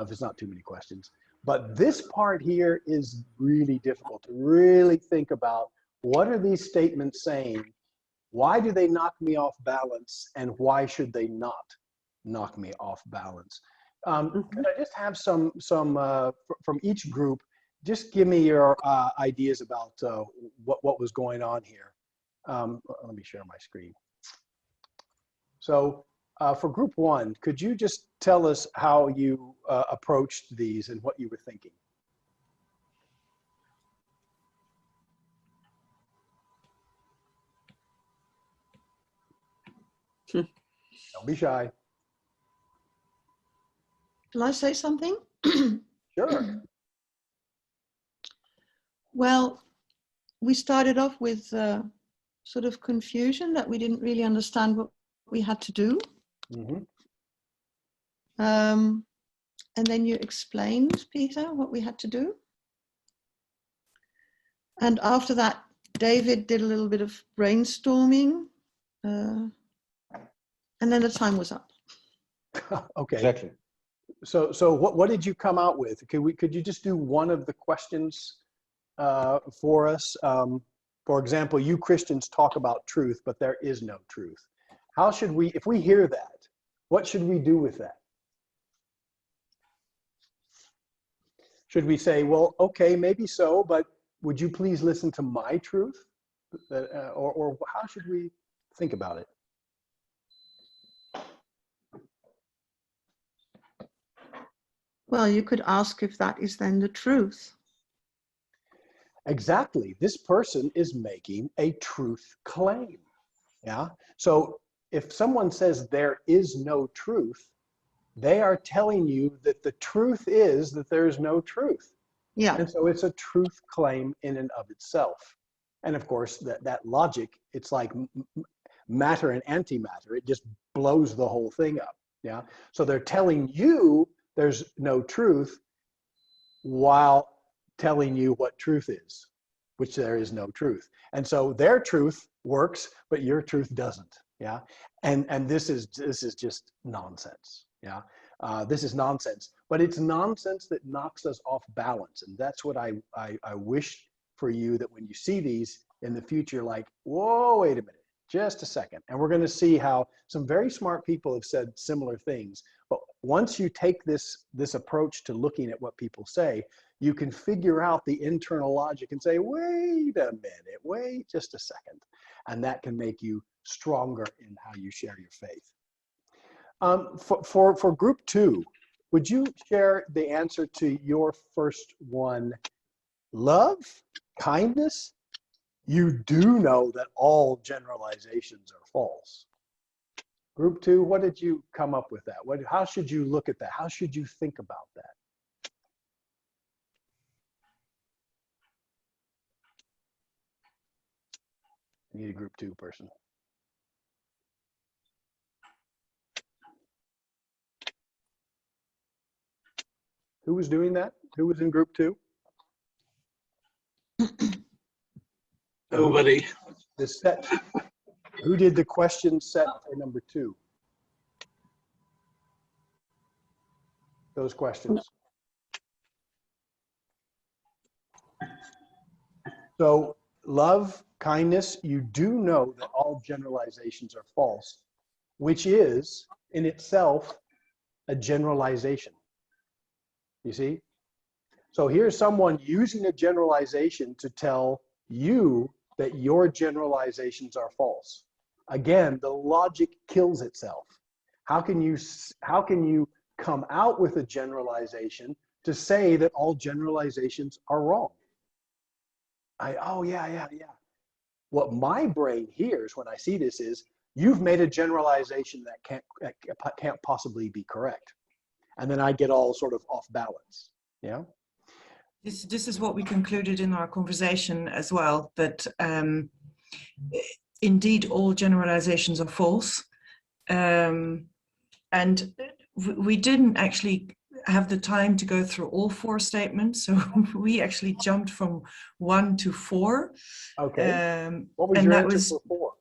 if it's not too many questions. But this part here is really difficult to really think about. What are these statements saying? Why do they knock me off balance? And why should they not knock me off balance? Could I just have some from each group? Just give me your ideas about what was going on here. Let me share my screen. So for group 1, could you just tell us how you approached these and what you were thinking? Don't be shy. Shall I say something? Sure. Well, we started off with sort of confusion that we didn't really understand what we had to do. Mm-hmm. And then you explained, Peter, what we had to do. And after that, David did a little bit of brainstorming. And then the time was up. Okay. Exactly. So what did you come out with? Could you just do one of the questions for us? For example, you Christians talk about truth, but there is no truth. How should we, if we hear that, what should we do with that? Should we say, well, okay, maybe so, but would you please listen to my truth? Or how should we think about it? Well, you could ask if that is then the truth. Exactly. This person is making a truth claim. Yeah. So if someone says there is no truth, they are telling you that the truth is that there's no truth. Yeah. And so it's a truth claim in and of itself. And of course, that logic, it's like matter and antimatter. It just blows the whole thing up. Yeah. So they're telling you there's no truth while telling you what truth is, which there is no truth. And so their truth works, but your truth doesn't. Yeah. And this is just nonsense. Yeah, this is nonsense, but it's nonsense that knocks us off balance. And that's what I wish for you, that when you see these in the future, like, whoa, wait a minute, just a second. And we're going to see how some very smart people have said similar things. But once you take this approach to looking at what people say, you can figure out the internal logic and say, wait a minute, wait just a second. And that can make you stronger in how you share your faith. For group 2, would you share the answer to your first one? Love, kindness. You do know that all generalizations are false. Group 2, what did you come up with that? How should you look at that? How should you think about that? I need a group 2 person. Who was doing that? Who was in group 2? Nobody. The set. Who did the question set for number 2? Those questions. So love, kindness, you do know that all generalizations are false, which is in itself a generalization. You see? So here's someone using a generalization to tell you that your generalizations are false. Again, the logic kills itself. How can you come out with a generalization to say that all generalizations are wrong? Oh yeah. What my brain hears when I see this is, you've made a generalization that can't possibly be correct. And then I get all sort of off balance. Yeah. This is what we concluded in our conversation as well, that indeed all generalizations are false. And we didn't actually have the time to go through all 4 statements. So we actually jumped from 1 to 4. Okay. What was your answer for 4?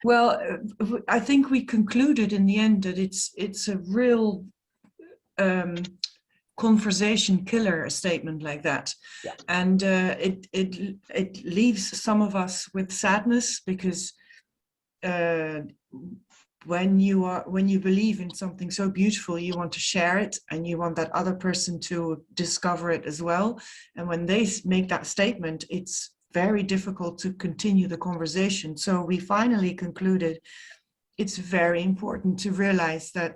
Well, I think we concluded in the end that it's a real conversation killer, a statement like that. Yeah. And it leaves some of us with sadness, because when you believe in something so beautiful, you want to share it, and you want that other person to discover it as well. And when they make that statement, it's very difficult to continue the conversation. So we finally concluded it's very important to realize that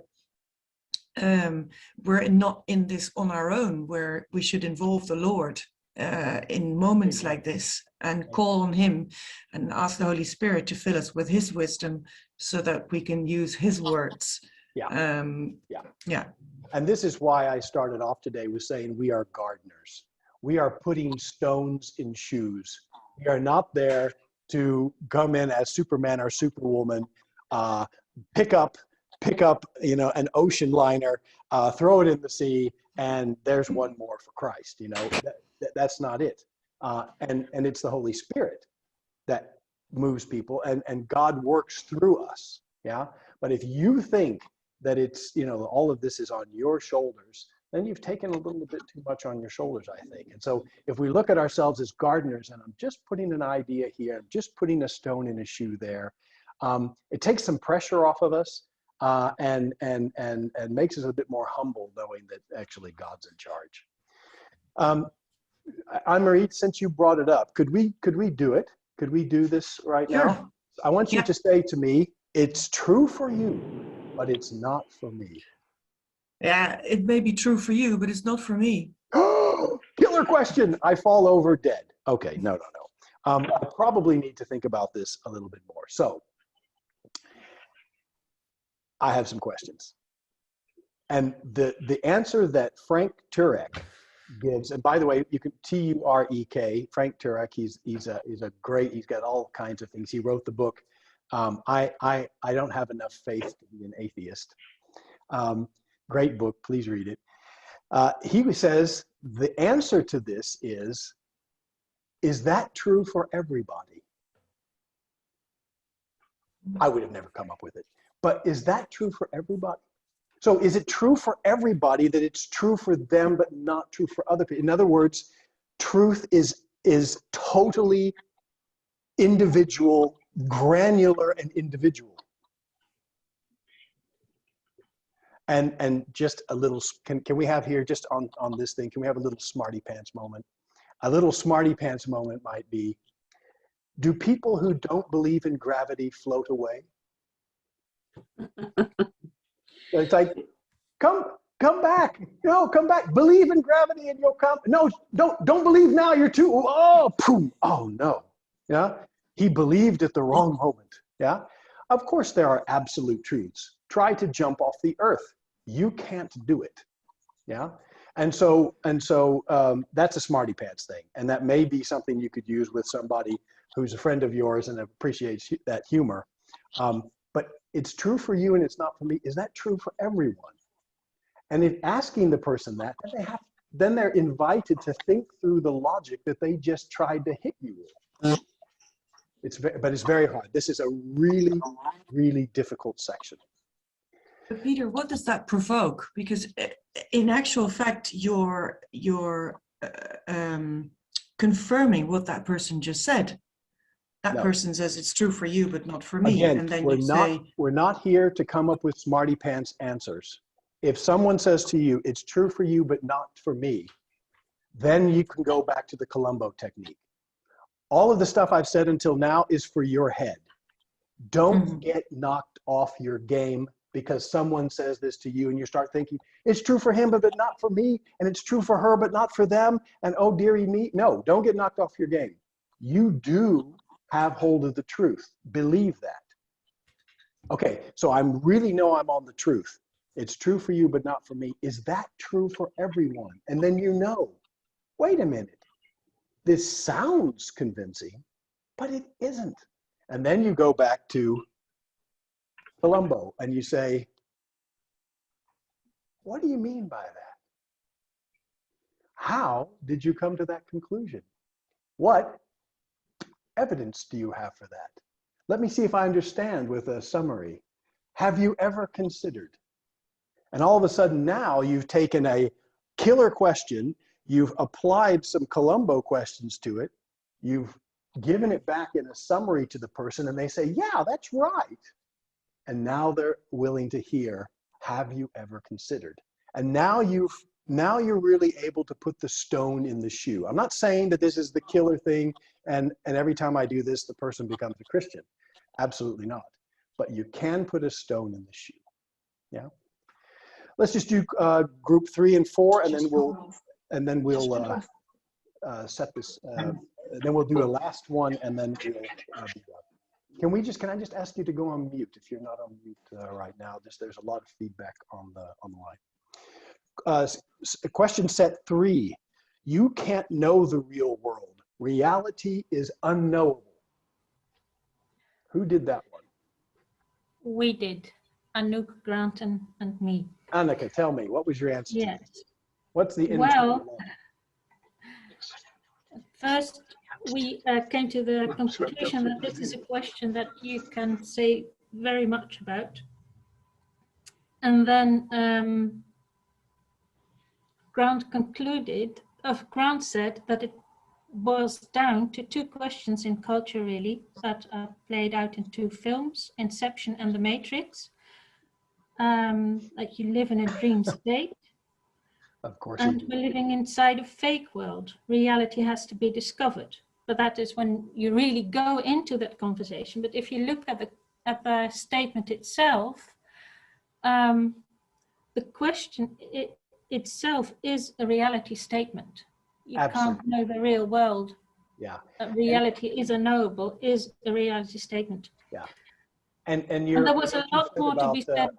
we're not in this on our own, where we should involve the Lord in moments like this, and call on him and ask the Holy Spirit to fill us with his wisdom, so that we can use his words. Yeah. And this is why I started off today with saying we are gardeners. We are putting stones in shoes. We are not there to come in as Superman or Superwoman, pick up an ocean liner, throw it in the sea, and there's one more for Christ. That's not it. And it's the Holy Spirit that moves people, and God works through us. Yeah. But if you think that it's, all of this is on your shoulders, then you've taken a little bit too much on your shoulders, I think. And so if we look at ourselves as gardeners, and I'm just putting an idea here, I'm just putting a stone in a shoe there, it takes some pressure off of us, and makes us a bit more humble, knowing that actually God's in charge. Anne-Marie, since you brought it up, could we do it? Could we do this right now? I want you to say to me, it's true for you, but it's not for me. Yeah, it may be true for you, but it's not for me. Killer question. I fall over dead. Okay, no. I probably need to think about this a little bit more. So I have some questions. And the answer that Frank Turek gives, and by the way, you can Turek, Frank Turek, he's a great, he's got all kinds of things. He wrote the book, I don't have enough faith to be an atheist. Great book, please read it. He says the answer to this is that true for everybody? I would have never come up with it. But is that true for everybody? So is it true for everybody that it's true for them, but not true for other people? In other words, truth is totally individual, granular and individual. And just a little, can we have here just on this thing, can we have a little smarty pants moment? A little smarty pants moment might be, do people who don't believe in gravity float away? It's like, come back. No, come back. Believe in gravity and you'll come. No, don't believe now. You're too, oh, boom. Oh no. Yeah. He believed at the wrong moment. Yeah. Of course there are absolute truths. Try to jump off the earth. You can't do it. Yeah. And so that's a smarty pants thing. And that may be something you could use with somebody who's a friend of yours and appreciates that humor. But it's true for you and it's not for me. Is that true for everyone? And if asking the person that, then they're invited to think through the logic that they just tried to hit you with. But it's very hard. This is a really, really difficult section. But Peter, what does that provoke? Because in actual fact, you're confirming what that person just said. That person says it's true for you, but not for me. Again, and then we're not here to come up with smarty pants answers. If someone says to you, it's true for you, but not for me, then you can go back to the Columbo technique. All of the stuff I've said until now is for your head. Don't get knocked off your game because someone says this to you and you start thinking, it's true for him, but not for me. And it's true for her, but not for them. And oh, dearie me. No, don't get knocked off your game. You do have hold of the truth. Believe that. Okay, so I really know I'm on the truth. It's true for you, but not for me. Is that true for everyone? And then you know, wait a minute. This sounds convincing, but it isn't. And then you go back to Columbo and you say, what do you mean by that? How did you come to that conclusion? What evidence do you have for that? Let me see if I understand with a summary. Have you ever considered? And all of a sudden now you've taken a killer question, you've applied some Columbo questions to it, you've given it back in a summary to the person and they say, yeah, that's right. And now they're willing to hear, have you ever considered? And now you're really able to put the stone in the shoe. I'm not saying that this is the killer thing and every time I do this, the person becomes a Christian. Absolutely not. But you can put a stone in the shoe. Yeah. Let's just do group 3 and 4, and then we'll set this. Then we'll do a last one, and then we'll be done. Can I just ask you to go on mute if you're not on mute right now? There's a lot of feedback on the line. Question set 3. You can't know the real world. Reality is unknowable. Who did that one? We did. Anouk, Grant, and me. Anneke, tell me, what was your answer? Yes. What's the Well, first we came to the conclusion that this is a question that you can say very much about. And then Grant said that it boils down to 2 questions in culture really that are played out in 2 films, Inception and The Matrix. Like you live in a dream state. Of course. And we're living inside a fake world. Reality has to be discovered. But that is when you really go into that conversation. But if you look at the statement itself, the question itself is a reality statement. You Absolutely. can't know the real world. Yeah. Reality is unknowable, is a reality statement. Yeah. And there was a lot more to be said.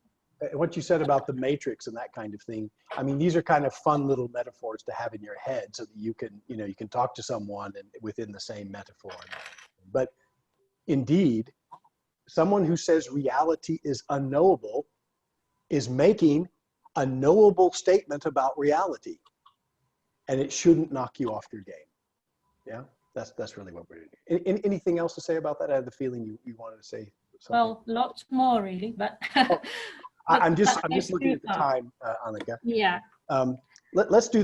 What you said about the Matrix and that kind of thing, I mean, these are kind of fun little metaphors to have in your head so that you can talk to someone and within the same metaphor. But indeed, someone who says reality is unknowable is making a knowable statement about reality. And it shouldn't knock you off your game. Yeah, that's really what we're doing. Anything else to say about that? I had the feeling you wanted to say something. Well, lots more really, but I'm just That's looking too at the tough. time, Annika. Yeah. Let's do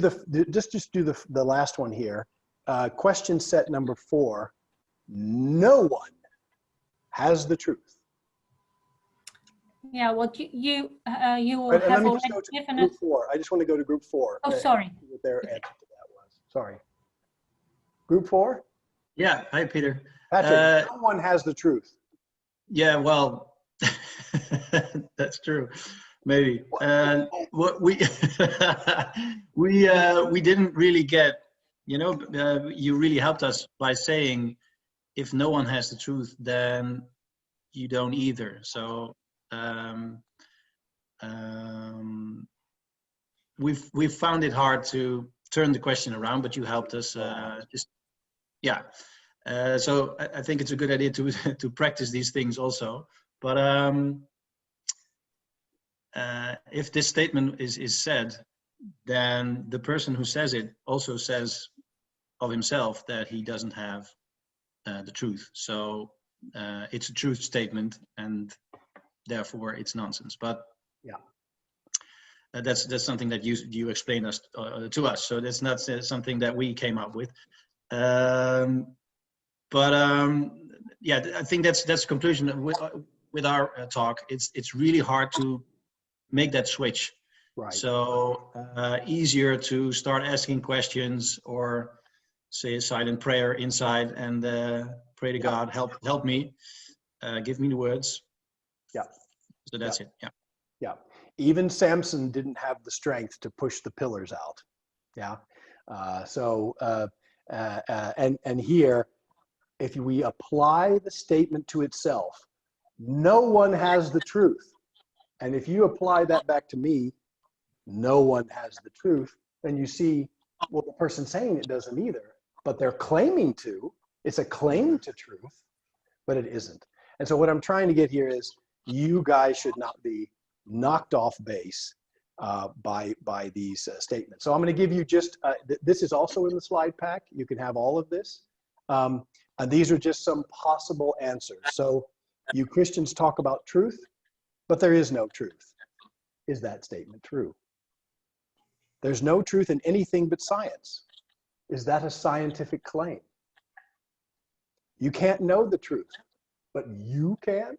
just do the last one here. Question set number 4. No one has the truth. Yeah, what you will And let have me just already go to given group us. 4. I just want to go to group 4. Oh, sorry. See what their answer to that was. Sorry. Group 4? Yeah. Hi, Peter. Patrick, no one has the truth. Yeah, well, that's true. Maybe. What we we didn't really get. You really helped us by saying, if no one has the truth, then you don't either. So we've found it hard to turn the question around, but you helped us. Yeah. So I think it's a good idea to practice these things also. But if this statement is said, then the person who says it also says of himself that he doesn't have the truth. So it's a truth statement, and therefore it's nonsense. But Yeah. That's something that you explained to us. So that's not something that we came up with. Yeah, I think that's the conclusion with our talk. It's really hard to make that switch. Right. So easier to start asking questions or say a silent prayer inside and pray to God, help me, give me the words. Yeah. So that's it. Yeah. Yeah. Even Samson didn't have the strength to push the pillars out. Yeah. And here, if we apply the statement to itself, no one has the truth. And if you apply that back to me, no one has the truth, then you see, well, the person saying it doesn't either, but they're claiming to. It's a claim to truth, but it isn't. And so what I'm trying to get here is you guys should not be knocked off base by these statements. So I'm going to give you just, this is also in the slide pack. You can have all of this. And these are just some possible answers. So you Christians talk about truth, but there is no truth. Is that statement true? There's no truth in anything but science. Is that a scientific claim? You can't know the truth, but you can.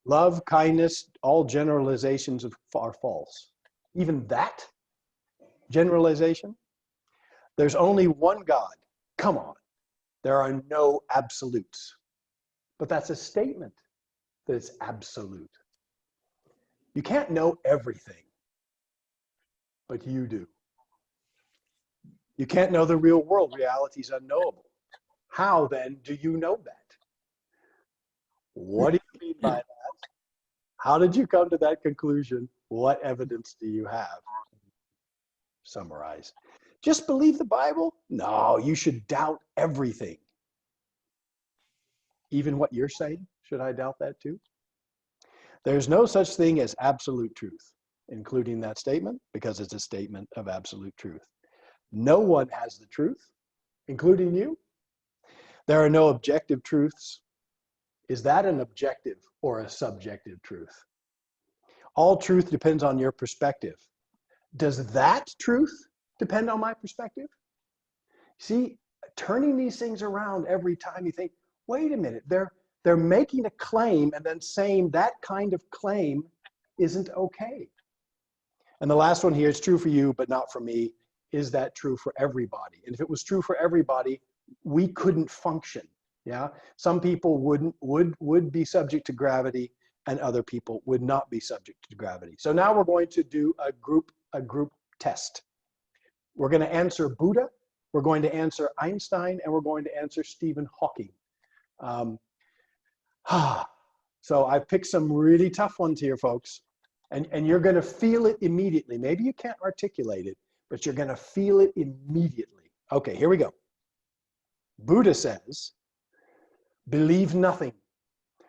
Love, kindness, all generalizations are false. Even that generalization? There's only one God. Come on. There are no absolutes. But that's a statement that it's absolute. You can't know everything, but you do. You can't know the real world. Reality is unknowable. How then do you know that? What do you mean by that? How did you come to that conclusion? What evidence do you have? Summarize. Just believe the Bible? No, you should doubt everything. Even what you're saying? Should I doubt that too? There's no such thing as absolute truth, including that statement, because it's a statement of absolute truth. No one has the truth, including you. There are no objective truths. Is that an objective or a subjective truth? All truth depends on your perspective. Does that truth depend on my perspective? See, turning these things around every time you think, wait a minute, they're making a claim and then saying that kind of claim isn't okay. And the last one here is true for you, but not for me. Is that true for everybody? And if it was true for everybody, we couldn't function. Yeah, some people would be subject to gravity, and other people would not be subject to gravity. So now we're going to do a group test. We're going to answer Buddha, we're going to answer Einstein, and we're going to answer Stephen Hawking. So I picked some really tough ones here, folks, and you're going to feel it immediately. Maybe you can't articulate it, but you're going to feel it immediately. Okay, here we go. Buddha says, believe nothing,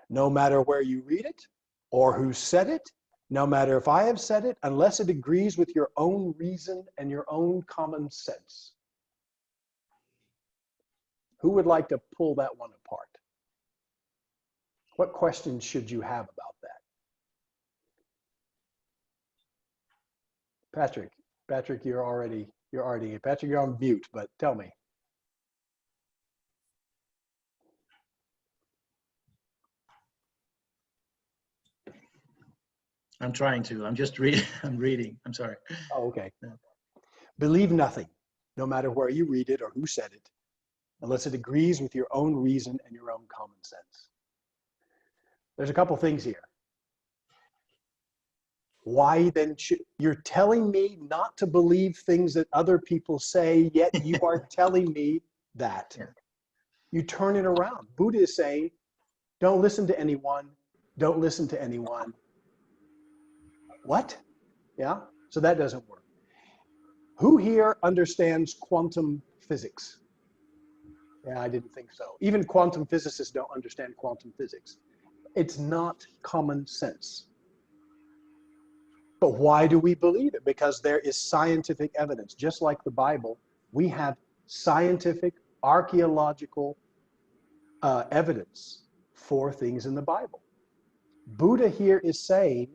no matter where you read it or who said it, no matter if I have said it, unless it agrees with your own reason and your own common sense. Who would like to pull that one apart? What questions should you have about that? Patrick, you're already, Patrick, you're on mute, but tell me. I'm trying to. I'm just reading. I'm reading. I'm sorry. Oh, okay. Yeah. Believe nothing, no matter where you read it or who said it, unless it agrees with your own reason and your own common sense. There's a couple things here. Why then you're telling me not to believe things that other people say, yet you are telling me that. Yeah. You turn it around. Buddha is saying, don't listen to anyone. Don't listen to anyone. What? Yeah? So that doesn't work. Who here understands quantum physics? Yeah, I didn't think so. Even quantum physicists don't understand quantum physics. It's not common sense. But why do we believe it? Because there is scientific evidence. Just like the Bible, we have scientific, archaeological evidence for things in the Bible. Buddha here is saying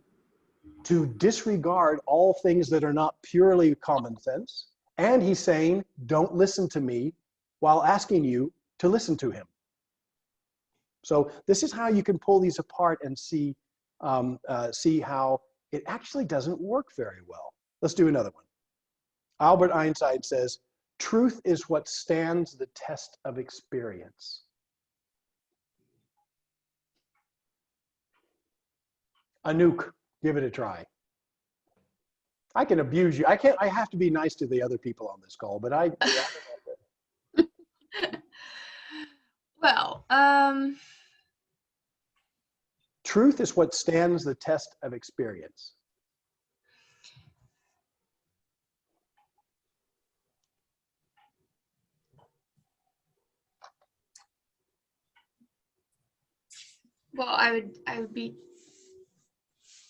to disregard all things that are not purely common sense. And he's saying, don't listen to me while asking you to listen to him. So this is how you can pull these apart and see how it actually doesn't work very well. Let's do another one. Albert Einstein says, truth is what stands the test of experience. Anouk, give it a try. I can abuse you. I have to be nice to the other people on this call, but Well, truth is what stands the test of experience. well, I would be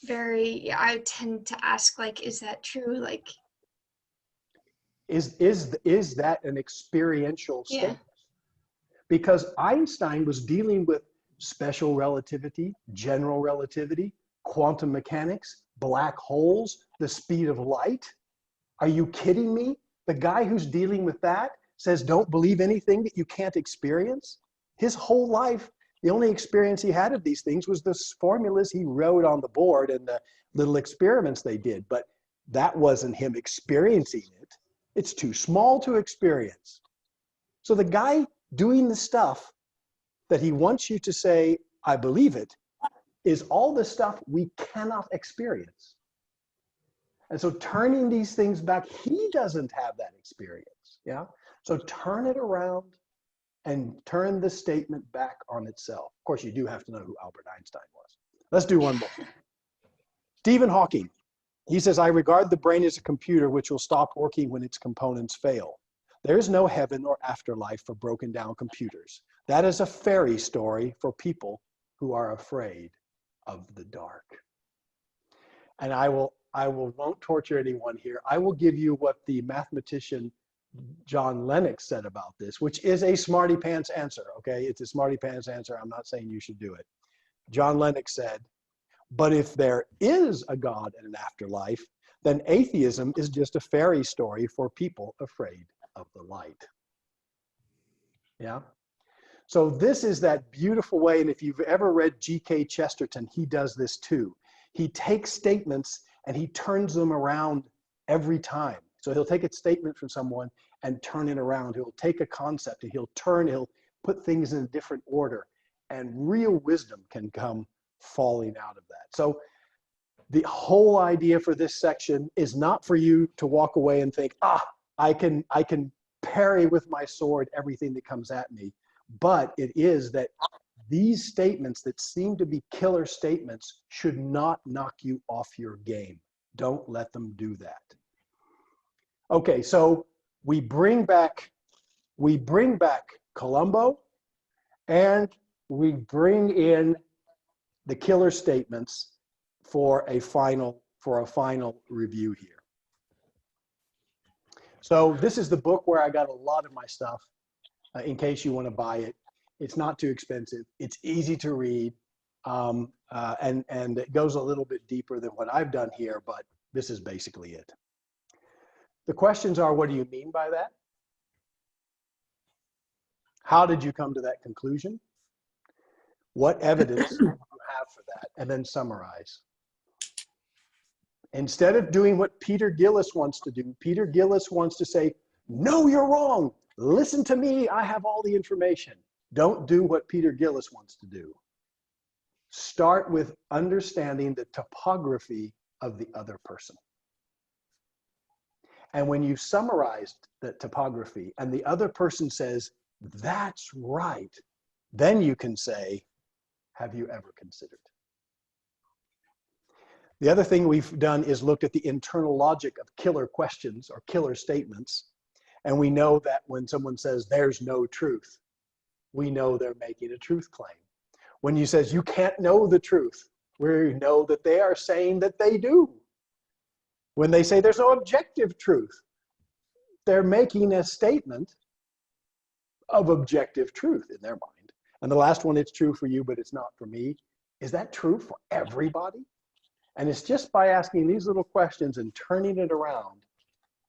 very, I tend to ask, like, is that true? Like, Is that an experiential Yeah. statement? Because Einstein was dealing with special relativity, general relativity, quantum mechanics, black holes, the speed of light. Are you kidding me? The guy who's dealing with that says, don't believe anything that you can't experience. His whole life, the only experience he had of these things was the formulas he wrote on the board and the little experiments they did. But that wasn't him experiencing it. It's too small to experience. So the guy doing the stuff that he wants you to say, I believe it, is all the stuff we cannot experience. And so turning these things back, he doesn't have that experience. Yeah. So turn it around and turn the statement back on itself. Of course, you do have to know who Albert Einstein was. Let's do one more. Stephen Hawking. He says, I regard the brain as a computer which will stop working when its components fail. There is no heaven or afterlife for broken down computers. That is a fairy story for people who are afraid of the dark. And I won't torture anyone here. I will give you what the mathematician John Lennox said about this, which is a smarty pants answer. Okay, it's a smarty pants answer. I'm not saying you should do it. John Lennox said, but if there is a God and an afterlife, then atheism is just a fairy story for people afraid of the light. Yeah. So this is that beautiful way. And if you've ever read G.K. Chesterton, he does this too. He takes statements and he turns them around every time. So he'll take a statement from someone and turn it around. He'll take a concept and he'll put things in a different order. And real wisdom can come falling out of that. So the whole idea for this section is not for you to walk away and think, I can parry with my sword everything that comes at me. But it is that these statements that seem to be killer statements should not knock you off your game. Don't let them do that. Okay, so we bring back Columbo, and we bring in the killer statements for a final review here. So this is the book where I got a lot of my stuff. In case you want to buy it, it's not too expensive. It's easy to read, and it goes a little bit deeper than what I've done here, but this is basically it. The questions are, what do you mean by that? How did you come to that conclusion? What evidence do you have for that? And then summarize. Instead of doing what Peter Gillis wants to do, Peter Gillis wants to say, no, you're wrong. Listen to me. I have all the information. Don't do what Peter Gillis wants to do. Start with understanding the topography of the other person. And when you summarized the topography and the other person says, that's right, then you can say, have you ever considered? The other thing we've done is looked at the internal logic of killer questions or killer statements. And we know that when someone says there's no truth, we know they're making a truth claim. When you says you can't know the truth, we know that they are saying that they do. When they say there's no objective truth, they're making a statement of objective truth in their mind. And the last one, it's true for you, but it's not for me. Is that true for everybody? And it's just by asking these little questions and turning it around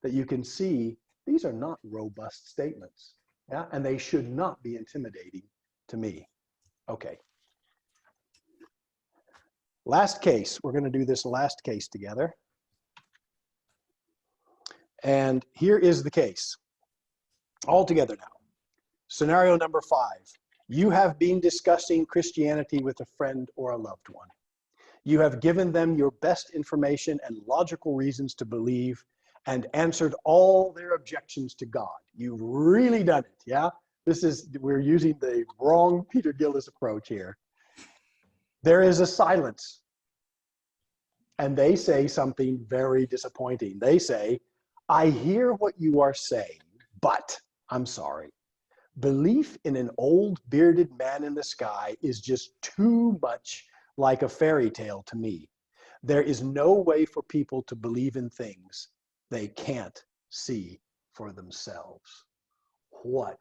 that you can see these are not robust statements. Yeah? And they should not be intimidating to me. Okay. Last case. We're going to do this last case together. And here is the case. All together now. Scenario number 5. You have been discussing Christianity with a friend or a loved one. You have given them your best information and logical reasons to believe and answered all their objections to God. You've really done it, yeah? We're using the wrong Peter Gillis approach here. There is a silence. And they say something very disappointing. They say, I hear what you are saying, but I'm sorry. Belief in an old bearded man in the sky is just too much like a fairy tale to me. There is no way for people to believe in things they can't see for themselves. What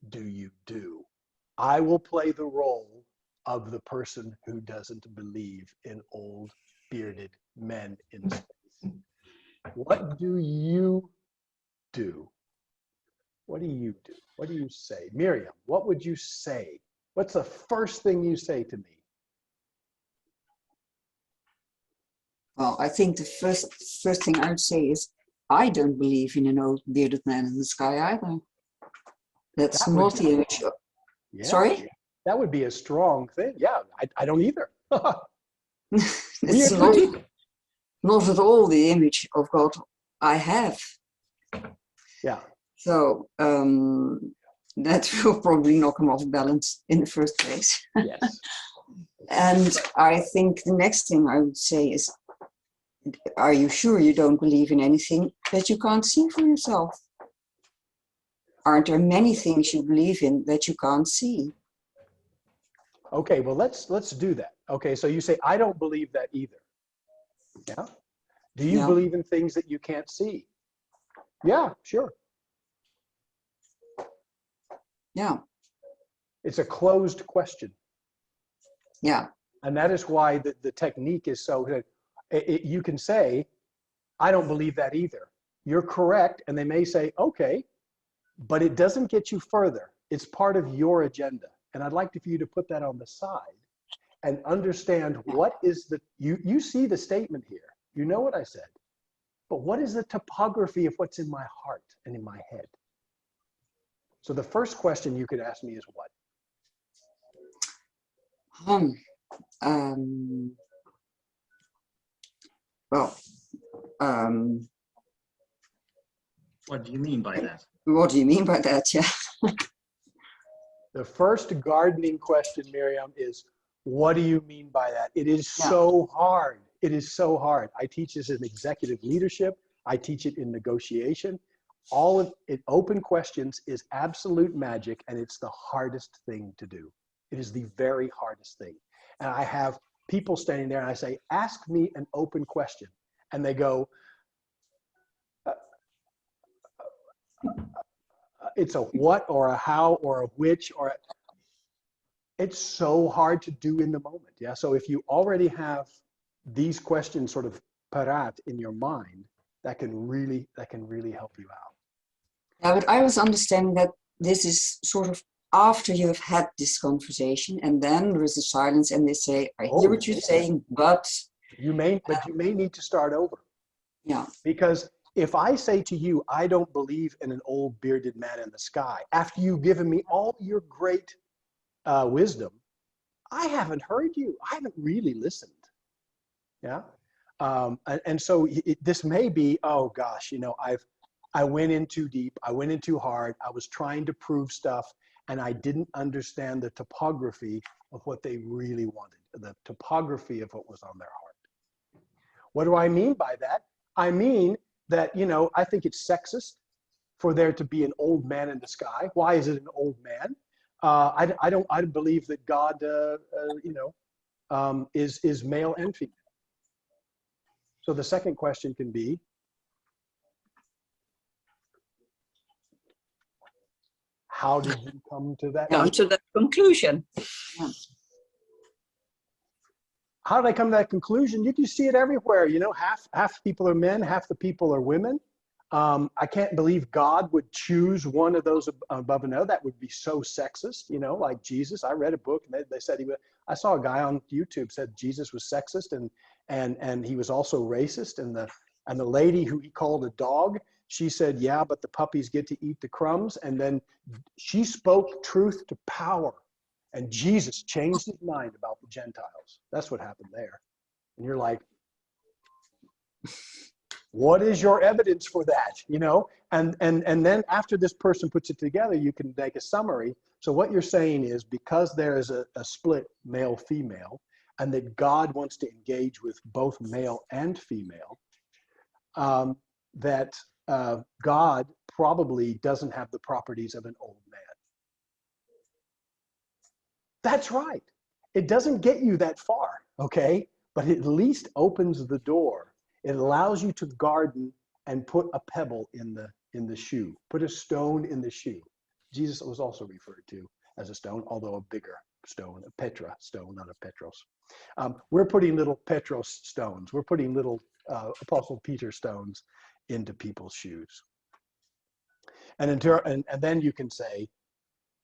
do you do? I will play the role of the person who doesn't believe in old bearded men in space. What do you do? What do you do? What do you say? Miriam, what would you say? What's the first thing you say to me? Well, I think the first thing I would say is, I don't believe in an old bearded man in the sky either. That's not the image. Yeah, Sorry? That would be a strong thing. Yeah, I don't either. It's not at all the image of God I have. Yeah. So that will probably knock him off balance in the first place. Yes. And I think the next thing I would say is, are you sure you don't believe in anything that you can't see for yourself? Aren't there many things you believe in that you can't see? Okay, well, let's do that. Okay, so you say, I don't believe that either. Yeah? Do you believe in things that you can't see? Yeah, sure. Yeah. It's a closed question. Yeah. And that is why the technique is so good. You can say, I don't believe that either. You're correct. And they may say, okay, but it doesn't get you further. It's part of your agenda. And I'd like for you to put that on the side and understand what is you see the statement here. You know what I said. But what is the topography of what's in my heart and in my head? So the first question you could ask me is what? What do you mean by that? What do you mean by that? Yeah. The first gardening question, Miriam, is what do you mean by that? It is so hard. It is so hard. I teach this in executive leadership. I teach it in negotiation. All of it, open questions is absolute magic, and it's the hardest thing to do. It is the very hardest thing. And I have people standing there and I say, ask me an open question. And they go, it's a what or a how or a which or it's so hard to do in the moment. Yeah. So if you already have these questions sort of parat in your mind, that can really help you out. Yeah, but I was understanding that this is sort of after you have had this conversation, and then there is a silence, and they say, "I hear what you're saying, but you may need to start over." Yeah. Because if I say to you, I don't believe in an old bearded man in the sky, after you've given me all your great wisdom, I haven't heard you. I haven't really listened. Yeah. And so this may be, oh gosh, I went in too deep. I went in too hard. I was trying to prove stuff, and I didn't understand the topography of what they really wanted, the topography of what was on their heart. What do I mean by that? I mean that, I think it's sexist for there to be an old man in the sky. Why is it an old man? I don't believe that God, is male and female. So the second question can be, how did you come to that? Come to that conclusion. Yeah. How did I come to that conclusion? You can see it everywhere. Half the people are men, half the people are women. I can't believe God would choose one of those above another. That would be so sexist, like Jesus. I read a book and they said I saw a guy on YouTube said Jesus was sexist and he was also racist. And the lady who he called a dog, she said, yeah, but the puppies get to eat the crumbs. And then she spoke truth to power. And Jesus changed his mind about the Gentiles. That's what happened there. And you're like, what is your evidence for that? And then after this person puts it together, you can make a summary. So what you're saying is, because there is a split male-female, and that God wants to engage with both male and female, that God probably doesn't have the properties of an old man. That's right. It doesn't get you that far, okay? But it at least opens the door. It allows you to garden and put a pebble in the shoe, put a stone in the shoe. Jesus was also referred to as a stone, although a bigger stone, a Petra stone, not a Petros. We're putting little Petros stones. We're putting little Apostle Peter stones into people's shoes. And then you can say,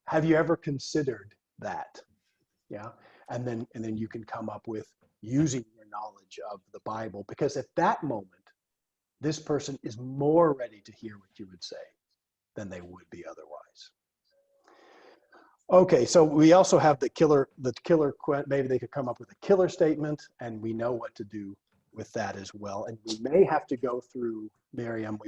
have you ever considered that? Yeah. And then you can come up with using your knowledge of the Bible, because at that moment, this person is more ready to hear what you would say than they would be otherwise. Okay, so we also have the killer, maybe they could come up with a killer statement, and we know what to do with that as well. And we may have to go through, Miriam,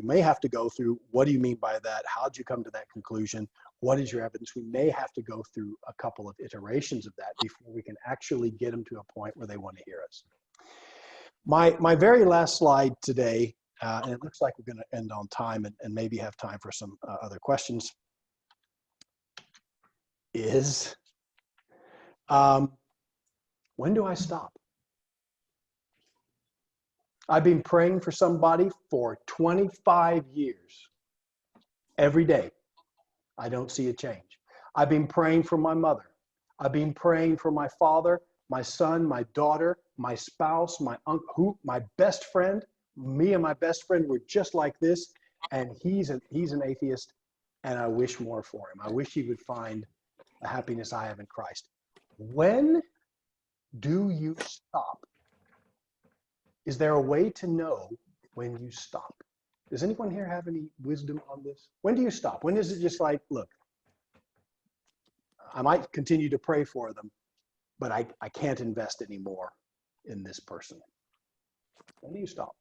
what do you mean by that? How'd you come to that conclusion? What is your evidence? We may have to go through a couple of iterations of that before we can actually get them to a point where they want to hear us. My very last slide today, and it looks like we're going to end on time and maybe have time for some other questions, is when do I stop? I've been praying for somebody for 25 years. Every day, I don't see a change. I've been praying for my mother. I've been praying for my father, my son, my daughter, my spouse, my uncle, my best friend. Me and my best friend were just like this, and he's an atheist, and I wish more for him. I wish he would find the happiness I have in Christ. When do you stop? Is there a way to know when you stop? Does anyone here have any wisdom on this? When do you stop? When is it just like, look, I might continue to pray for them, but I can't invest anymore in this person? When do you stop?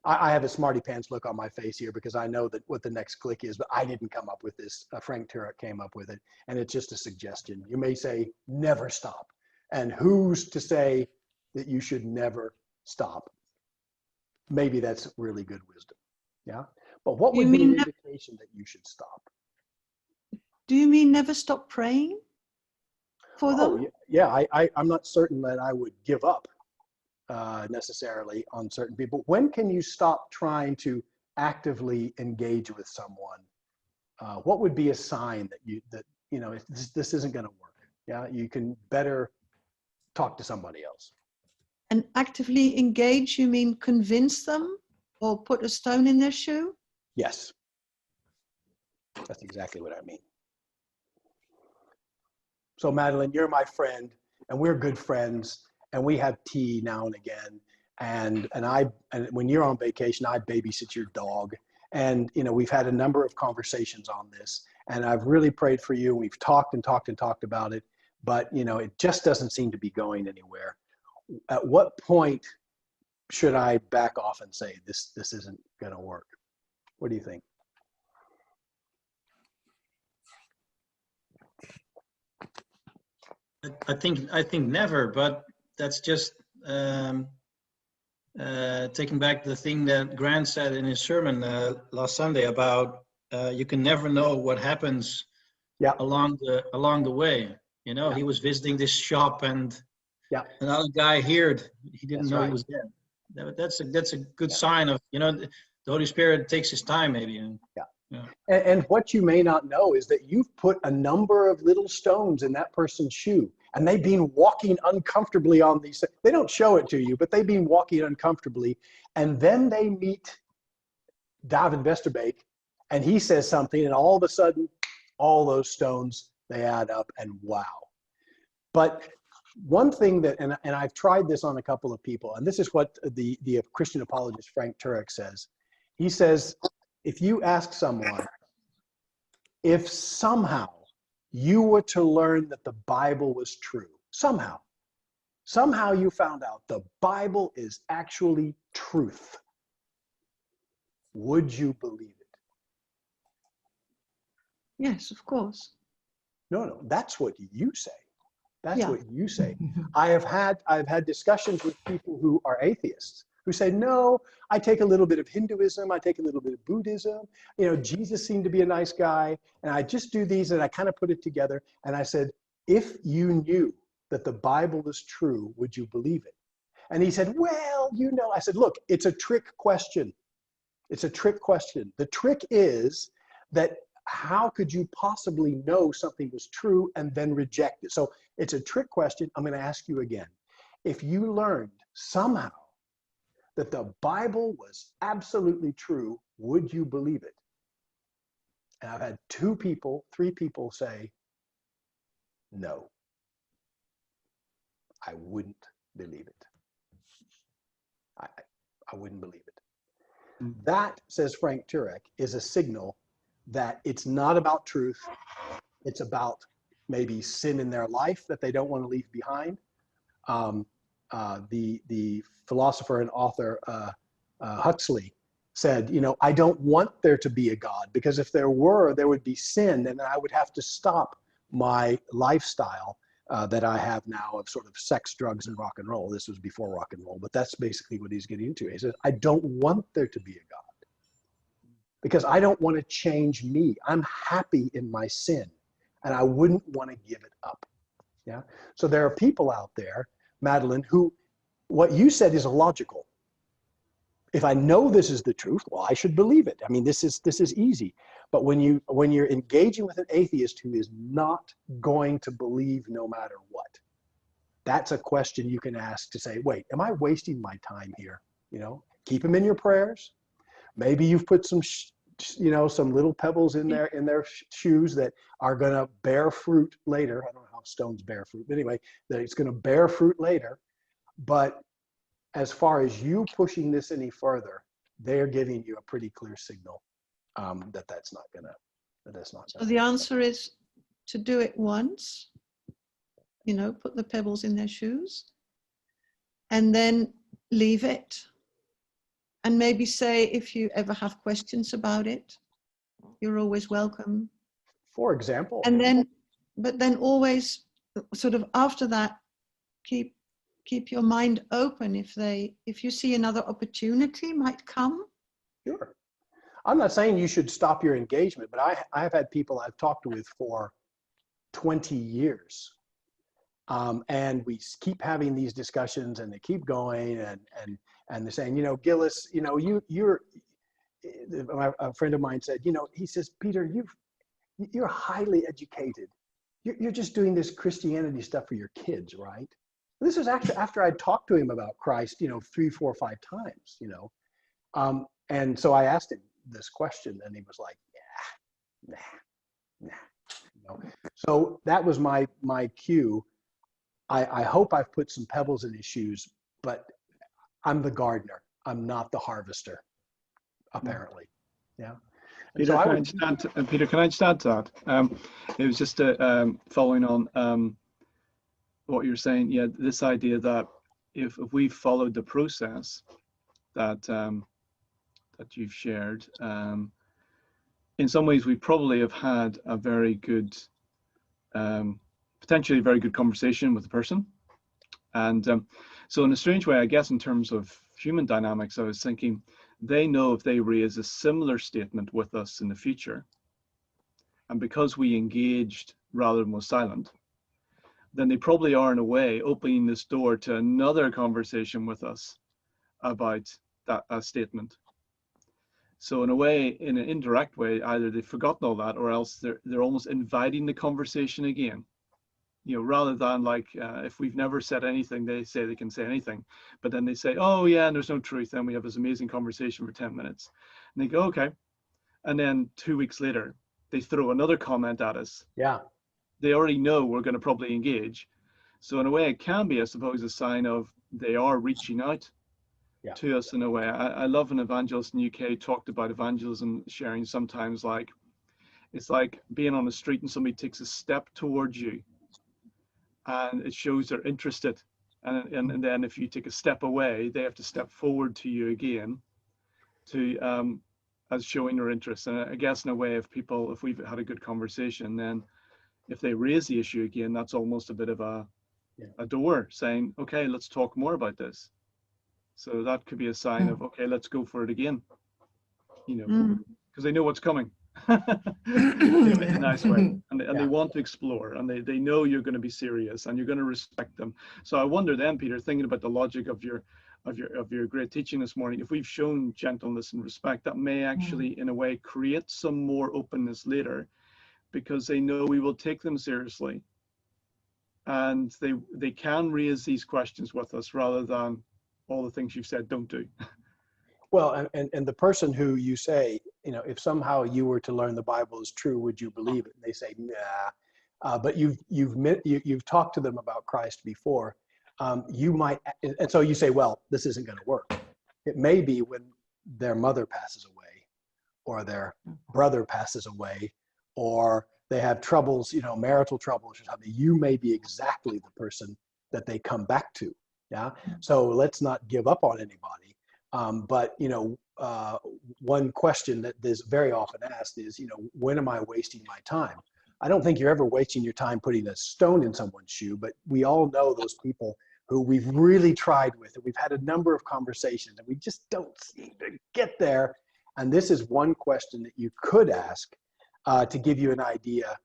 I have a smarty pants look on my face here because I know that what the next click is, but I didn't come up with this. Frank Turek came up with it, and it's just a suggestion. You may say, never stop. And who's to say that you should never stop? Maybe that's really good wisdom. Yeah. But what would be an indication that you should stop? Do you mean never stop praying for them? Yeah, I'm not certain that I would give up necessarily on certain people. When can you stop trying to actively engage with someone? What would be a sign that this isn't going to work? Yeah, you can better talk to somebody else. And actively engage, you mean convince them or put a stone in their shoe? Yes. That's exactly what I mean. So Madeline, you're my friend and we're good friends and we have tea now and again. And when you're on vacation, I babysit your dog. And, you know, we've had a number of conversations on this and I've really prayed for you. We've talked and talked and talked about it, but, you know, it just doesn't seem to be going anywhere. At what point should I back off and say this isn't going to work? What do you think? I think never, but that's just taking back the thing that Grant said in his sermon last Sunday about you can never know what happens along the way. You know, he was visiting this shop and another guy heard, he didn't know he was there. That's a good sign of, you know, the Holy Spirit takes his time maybe. And what you may not know is that you've put a number of little stones in that person's shoe and they've been walking uncomfortably on these. They don't show it to you, but they've been walking uncomfortably. And then they meet David Westerbeek and he says something and all of a sudden, all those stones, they add up and wow. But one thing that, and I've tried this on a couple of people, and this is what the Christian apologist Frank Turek says. He says, if you ask someone, if somehow you were to learn that the Bible was true, somehow you found out the Bible is actually truth, would you believe it? Yes, of course. No, that's what you say. That's what you say. I've had discussions with people who are atheists who say, no, I take a little bit of Hinduism, I take a little bit of Buddhism, you know, Jesus seemed to be a nice guy, and I just do these and I kind of put it together. And I said, if you knew that the Bible is true, would you believe it? And he said, well, you know, I said, look, it's a trick question. It's a trick question. The trick is that how could you possibly know something was true and then reject it? So it's a trick question. I'm going to ask you again. If you learned somehow that the Bible was absolutely true, would you believe it? And I've had 3 people say, no, I wouldn't believe it. I wouldn't believe it. That, says Frank Turek, is a signal that it's not about truth. It's about maybe sin in their life that they don't want to leave behind. The philosopher and author Huxley said, you know, I don't want there to be a God because if there were, there would be sin and I would have to stop my lifestyle that I have now of sort of sex, drugs, and rock and roll. This was before rock and roll, but that's basically what he's getting into. He says, I don't want there to be a God because I don't want to change me. I'm happy in my sin and I wouldn't want to give it up. Yeah. So there are people out there, Madeline, who what you said is illogical. If I know this is the truth, well, I should believe it. I mean, this is easy. But when you're engaging with an atheist who is not going to believe no matter what, that's a question you can ask to say, wait, am I wasting my time here? You know, keep them in your prayers. Maybe you've put some little pebbles in their shoes that are going to bear fruit later. I don't know how stones bear fruit, but anyway, that it's going to bear fruit later. But as far as you pushing this any further, they're giving you a pretty clear signal that's not gonna. So the answer is to do it once, you know, put the pebbles in their shoes, and then leave it. And maybe say, if you ever have questions about it, you're always welcome. For example. And then, but then always sort of after that, keep your mind open if you see another opportunity might come. Sure. I'm not saying you should stop your engagement, but I've had people I've talked with for 20 years. And we keep having these discussions and they keep going and they're saying, you know, Gillis, you know, a friend of mine said, you know, he says, Peter, you're highly educated. You're just doing this Christianity stuff for your kids, right? This was actually after I'd talked to him about Christ, 3, 4, 5 times, And so I asked him this question, and he was like, yeah, nah. So that was my cue. I hope I've put some pebbles in his shoes, but I'm the gardener. I'm not the harvester, apparently. Yeah. Peter, So can I just add to that? It was just following on what you're saying. Yeah, this idea that if we followed the process that that you've shared, in some ways we probably have had a very good, potentially very good conversation with the person. And so in a strange way, I guess in terms of human dynamics, I was thinking, they know if they raise a similar statement with us in the future, and because we engaged rather than was silent, then they probably are in a way opening this door to another conversation with us about that statement. So in a way, in an indirect way, either they've forgotten all that, or else they're almost inviting the conversation again. Rather than like, if we've never said anything, they say they can say anything, but then they say, oh yeah, and there's no truth. Then we have this amazing conversation for 10 minutes. And they go, okay. And then 2 weeks later, they throw another comment at us. Yeah. They already know we're going to probably engage. So in a way, it can be, I suppose, a sign of they are reaching out to us in a way. I love an evangelist in the UK talked about evangelism sharing sometimes like, it's like being on the street and somebody takes a step towards you, and it shows they're interested. And then if you take a step away, they have to step forward to you again to as showing their interest. And I guess in a way, if we've had a good conversation, then if they raise the issue again, that's almost a bit of a door saying, okay, let's talk more about this. So that could be a sign of, okay, let's go for it again, because they know what's coming. In a nice way, and they want to explore, and they know you're going to be serious and you're going to respect them. So I wonder then, Peter, thinking about the logic of your great teaching this morning, if we've shown gentleness and respect, that may actually in a way create some more openness later, because they know we will take them seriously, and they can raise these questions with us rather than all the things you've said don't do. Well, and the person who you say, if somehow you were to learn the Bible is true, would you believe it? And they say, nah. But you've talked to them about Christ before. You might, and so you say, well, this isn't going to work. It may be when their mother passes away, or their brother passes away, or they have troubles, marital troubles or something. You may be exactly the person that they come back to. Yeah. So let's not give up on anybody. But one question that is very often asked is, when am I wasting my time? I don't think you're ever wasting your time putting a stone in someone's shoe, but we all know those people who we've really tried with, and we've had a number of conversations, and we just don't seem to get there. And this is one question that you could ask to give you an idea,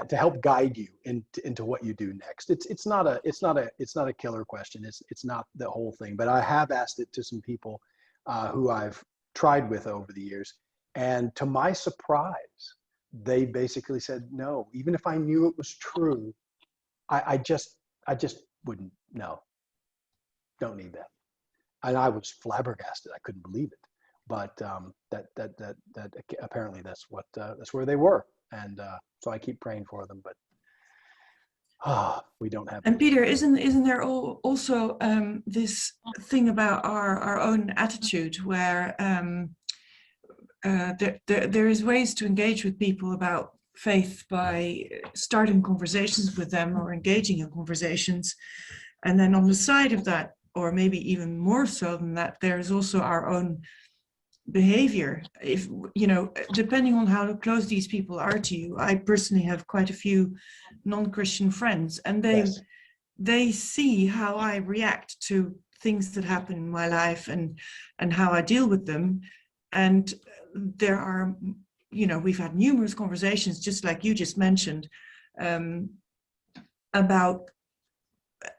to help guide you into what you do next. It's not a killer question. It's not the whole thing, but I have asked it to some people who I've tried with over the years, and to my surprise, they basically said no. Even if I knew it was true, I just wouldn't. No, don't need that. And I was flabbergasted. I couldn't believe it. But that apparently that's where they were. And so I keep praying for them, but we don't have. And Peter, isn't there also this thing about our own attitude, where there is ways to engage with people about faith by starting conversations with them or engaging in conversations, and then on the side of that, or maybe even more so than that, there is also our own behavior. If depending on how close these people are to you, I personally have quite a few non-Christian friends, and they see how I react to things that happen in my life and how I deal with them. And there are, we've had numerous conversations, just like you just mentioned, about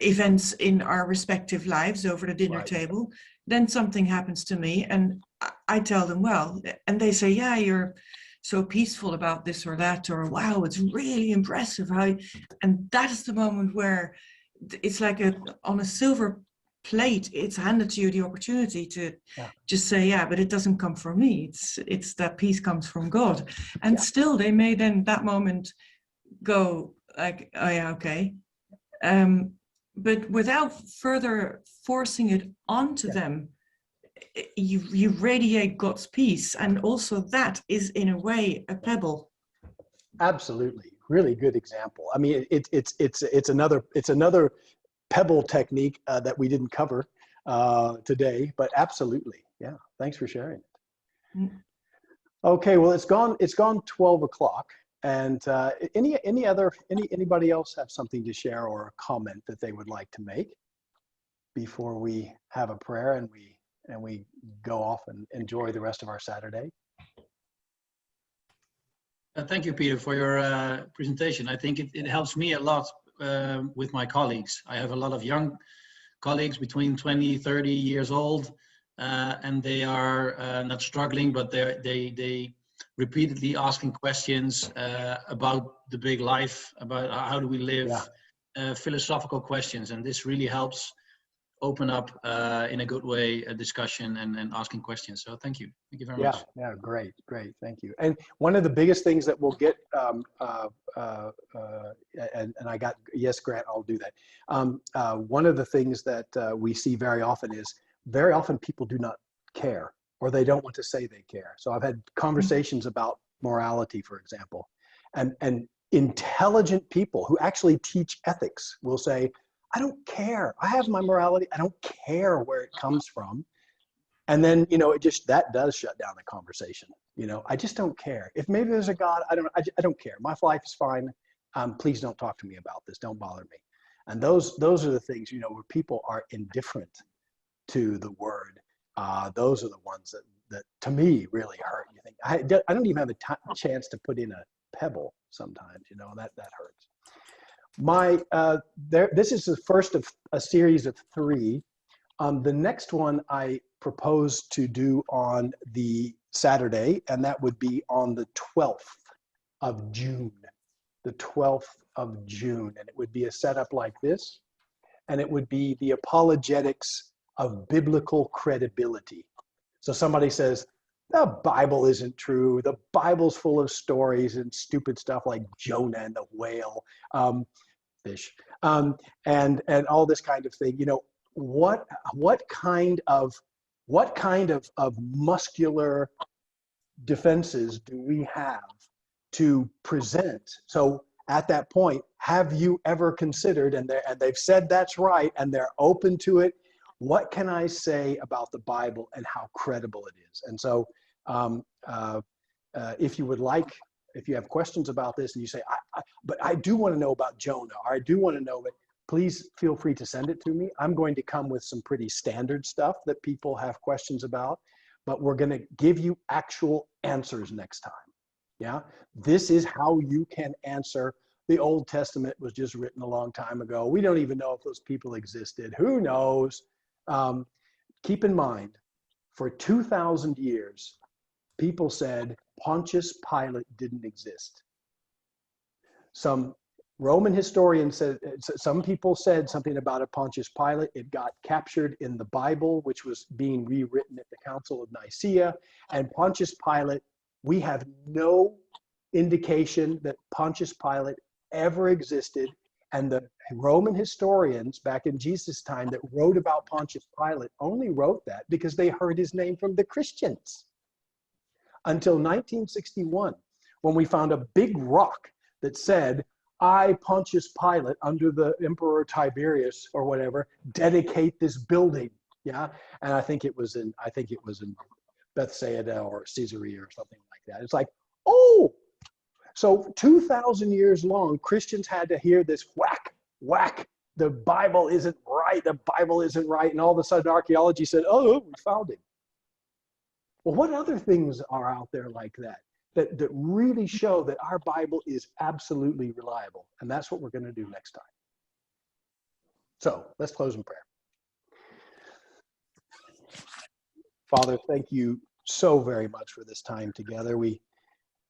events in our respective lives over the dinner table. Then something happens to me, and I tell them, well, and they say, yeah, you're so peaceful about this or that, or wow, it's really impressive how, and that is the moment where it's like on a silver plate, it's handed to you the opportunity to just say, yeah, but it doesn't come from me. It's that peace comes from God. And still they may then that moment go like, oh yeah, okay. But without further forcing it onto them, you radiate God's peace. And also that is in a way a pebble. Absolutely. Really good example. I mean, it's another pebble technique that we didn't cover today, but absolutely. Yeah. Thanks for sharing it. Okay. Well, it's gone 12 o'clock. And anybody else have something to share or a comment that they would like to make before we have a prayer and we go off and enjoy the rest of our Saturday? Thank you, Peter, for your presentation. I think it helps me a lot with my colleagues. I have a lot of young colleagues between 20, 30 years old, and they are not struggling, but they repeatedly asking questions about the big life, about how do we live, philosophical questions. And this really helps open up in a good way a discussion and asking questions. So thank you very much. Yeah, great, thank you. And one of the biggest things that we'll get, and I got, yes, Grant, I'll do that. One of the things that we see very often is people do not care, or they don't want to say they care. So I've had conversations about morality, for example, and intelligent people who actually teach ethics will say, I don't care. I have my morality. I don't care where it comes from. And then, that does shut down the conversation. I just don't care. If maybe there's a God, I don't care. My life is fine. Please don't talk to me about this. Don't bother me. And those are the things, where people are indifferent to the word. Those are the ones that to me really hurt. You think, I don't even have a chance to put in a pebble sometimes, that hurts. This is the first of a series of 3. The next one I propose to do on the Saturday, and that would be on the 12th of June. The 12th of June, and it would be a setup like this, and it would be the apologetics of biblical credibility. So somebody says, the Bible isn't true. The Bible's full of stories and stupid stuff like Jonah and the whale, fish, and all this kind of thing. What kind of muscular defenses do we have to present? So at that point, have you ever considered, and they've said that's right, and they're open to it, what can I say about the Bible and how credible it is? And so if you have questions about this and you say, but I do want to know about Jonah, or I do want to know it, please feel free to send it to me. I'm going to come with some pretty standard stuff that people have questions about, but we're going to give you actual answers next time. Yeah, this is how you can answer. The Old Testament was just written a long time ago. We don't even know if those people existed. Who knows? Keep in mind, for 2,000 years, people said Pontius Pilate didn't exist. Some Roman historians said, some people said something about a Pontius Pilate. It got captured in the Bible, which was being rewritten at the Council of Nicaea. And Pontius Pilate, we have no indication that Pontius Pilate ever existed. And the Roman historians back in Jesus' time that wrote about Pontius Pilate only wrote that because they heard his name from the Christians. Until 1961, when we found a big rock that said, I, Pontius Pilate, under the Emperor Tiberius or whatever, dedicate this building. Yeah, and I think it was in Bethsaida or Caesarea or something like that. It's like, oh, so 2,000 years long, Christians had to hear this whack, whack. The Bible isn't right. The Bible isn't right. And all of a sudden, archaeology said, oh, we found it. Well, what other things are out there like that really show that our Bible is absolutely reliable? And that's what we're going to do next time. So let's close in prayer. Father, thank you so very much for this time together.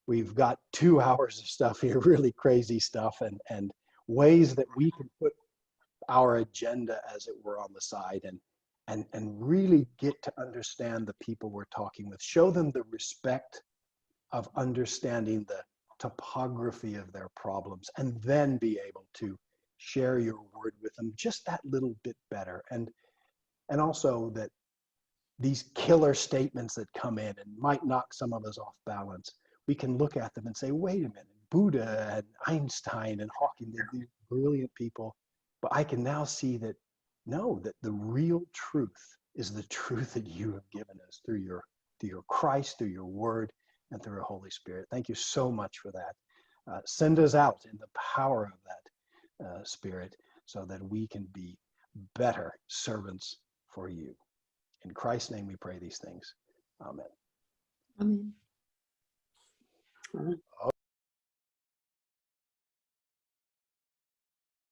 We've got 2 hours of stuff here, really crazy stuff, and ways that we can put our agenda, as it were, on the side, and really get to understand the people we're talking with. Show them the respect of understanding the topography of their problems, and then be able to share your word with them just that little bit better. And also that these killer statements that come in and might knock some of us off balance, we can look at them and say, wait a minute, Buddha and Einstein and Hawking, they're these brilliant people, but I can now see that, no, that the real truth is the truth that you have given us through your Christ, through your word, and through your Holy Spirit. Thank you so much for that. Send us out in the power of that Spirit, so that we can be better servants for you. In Christ's name we pray these things. Amen. Amen. All right.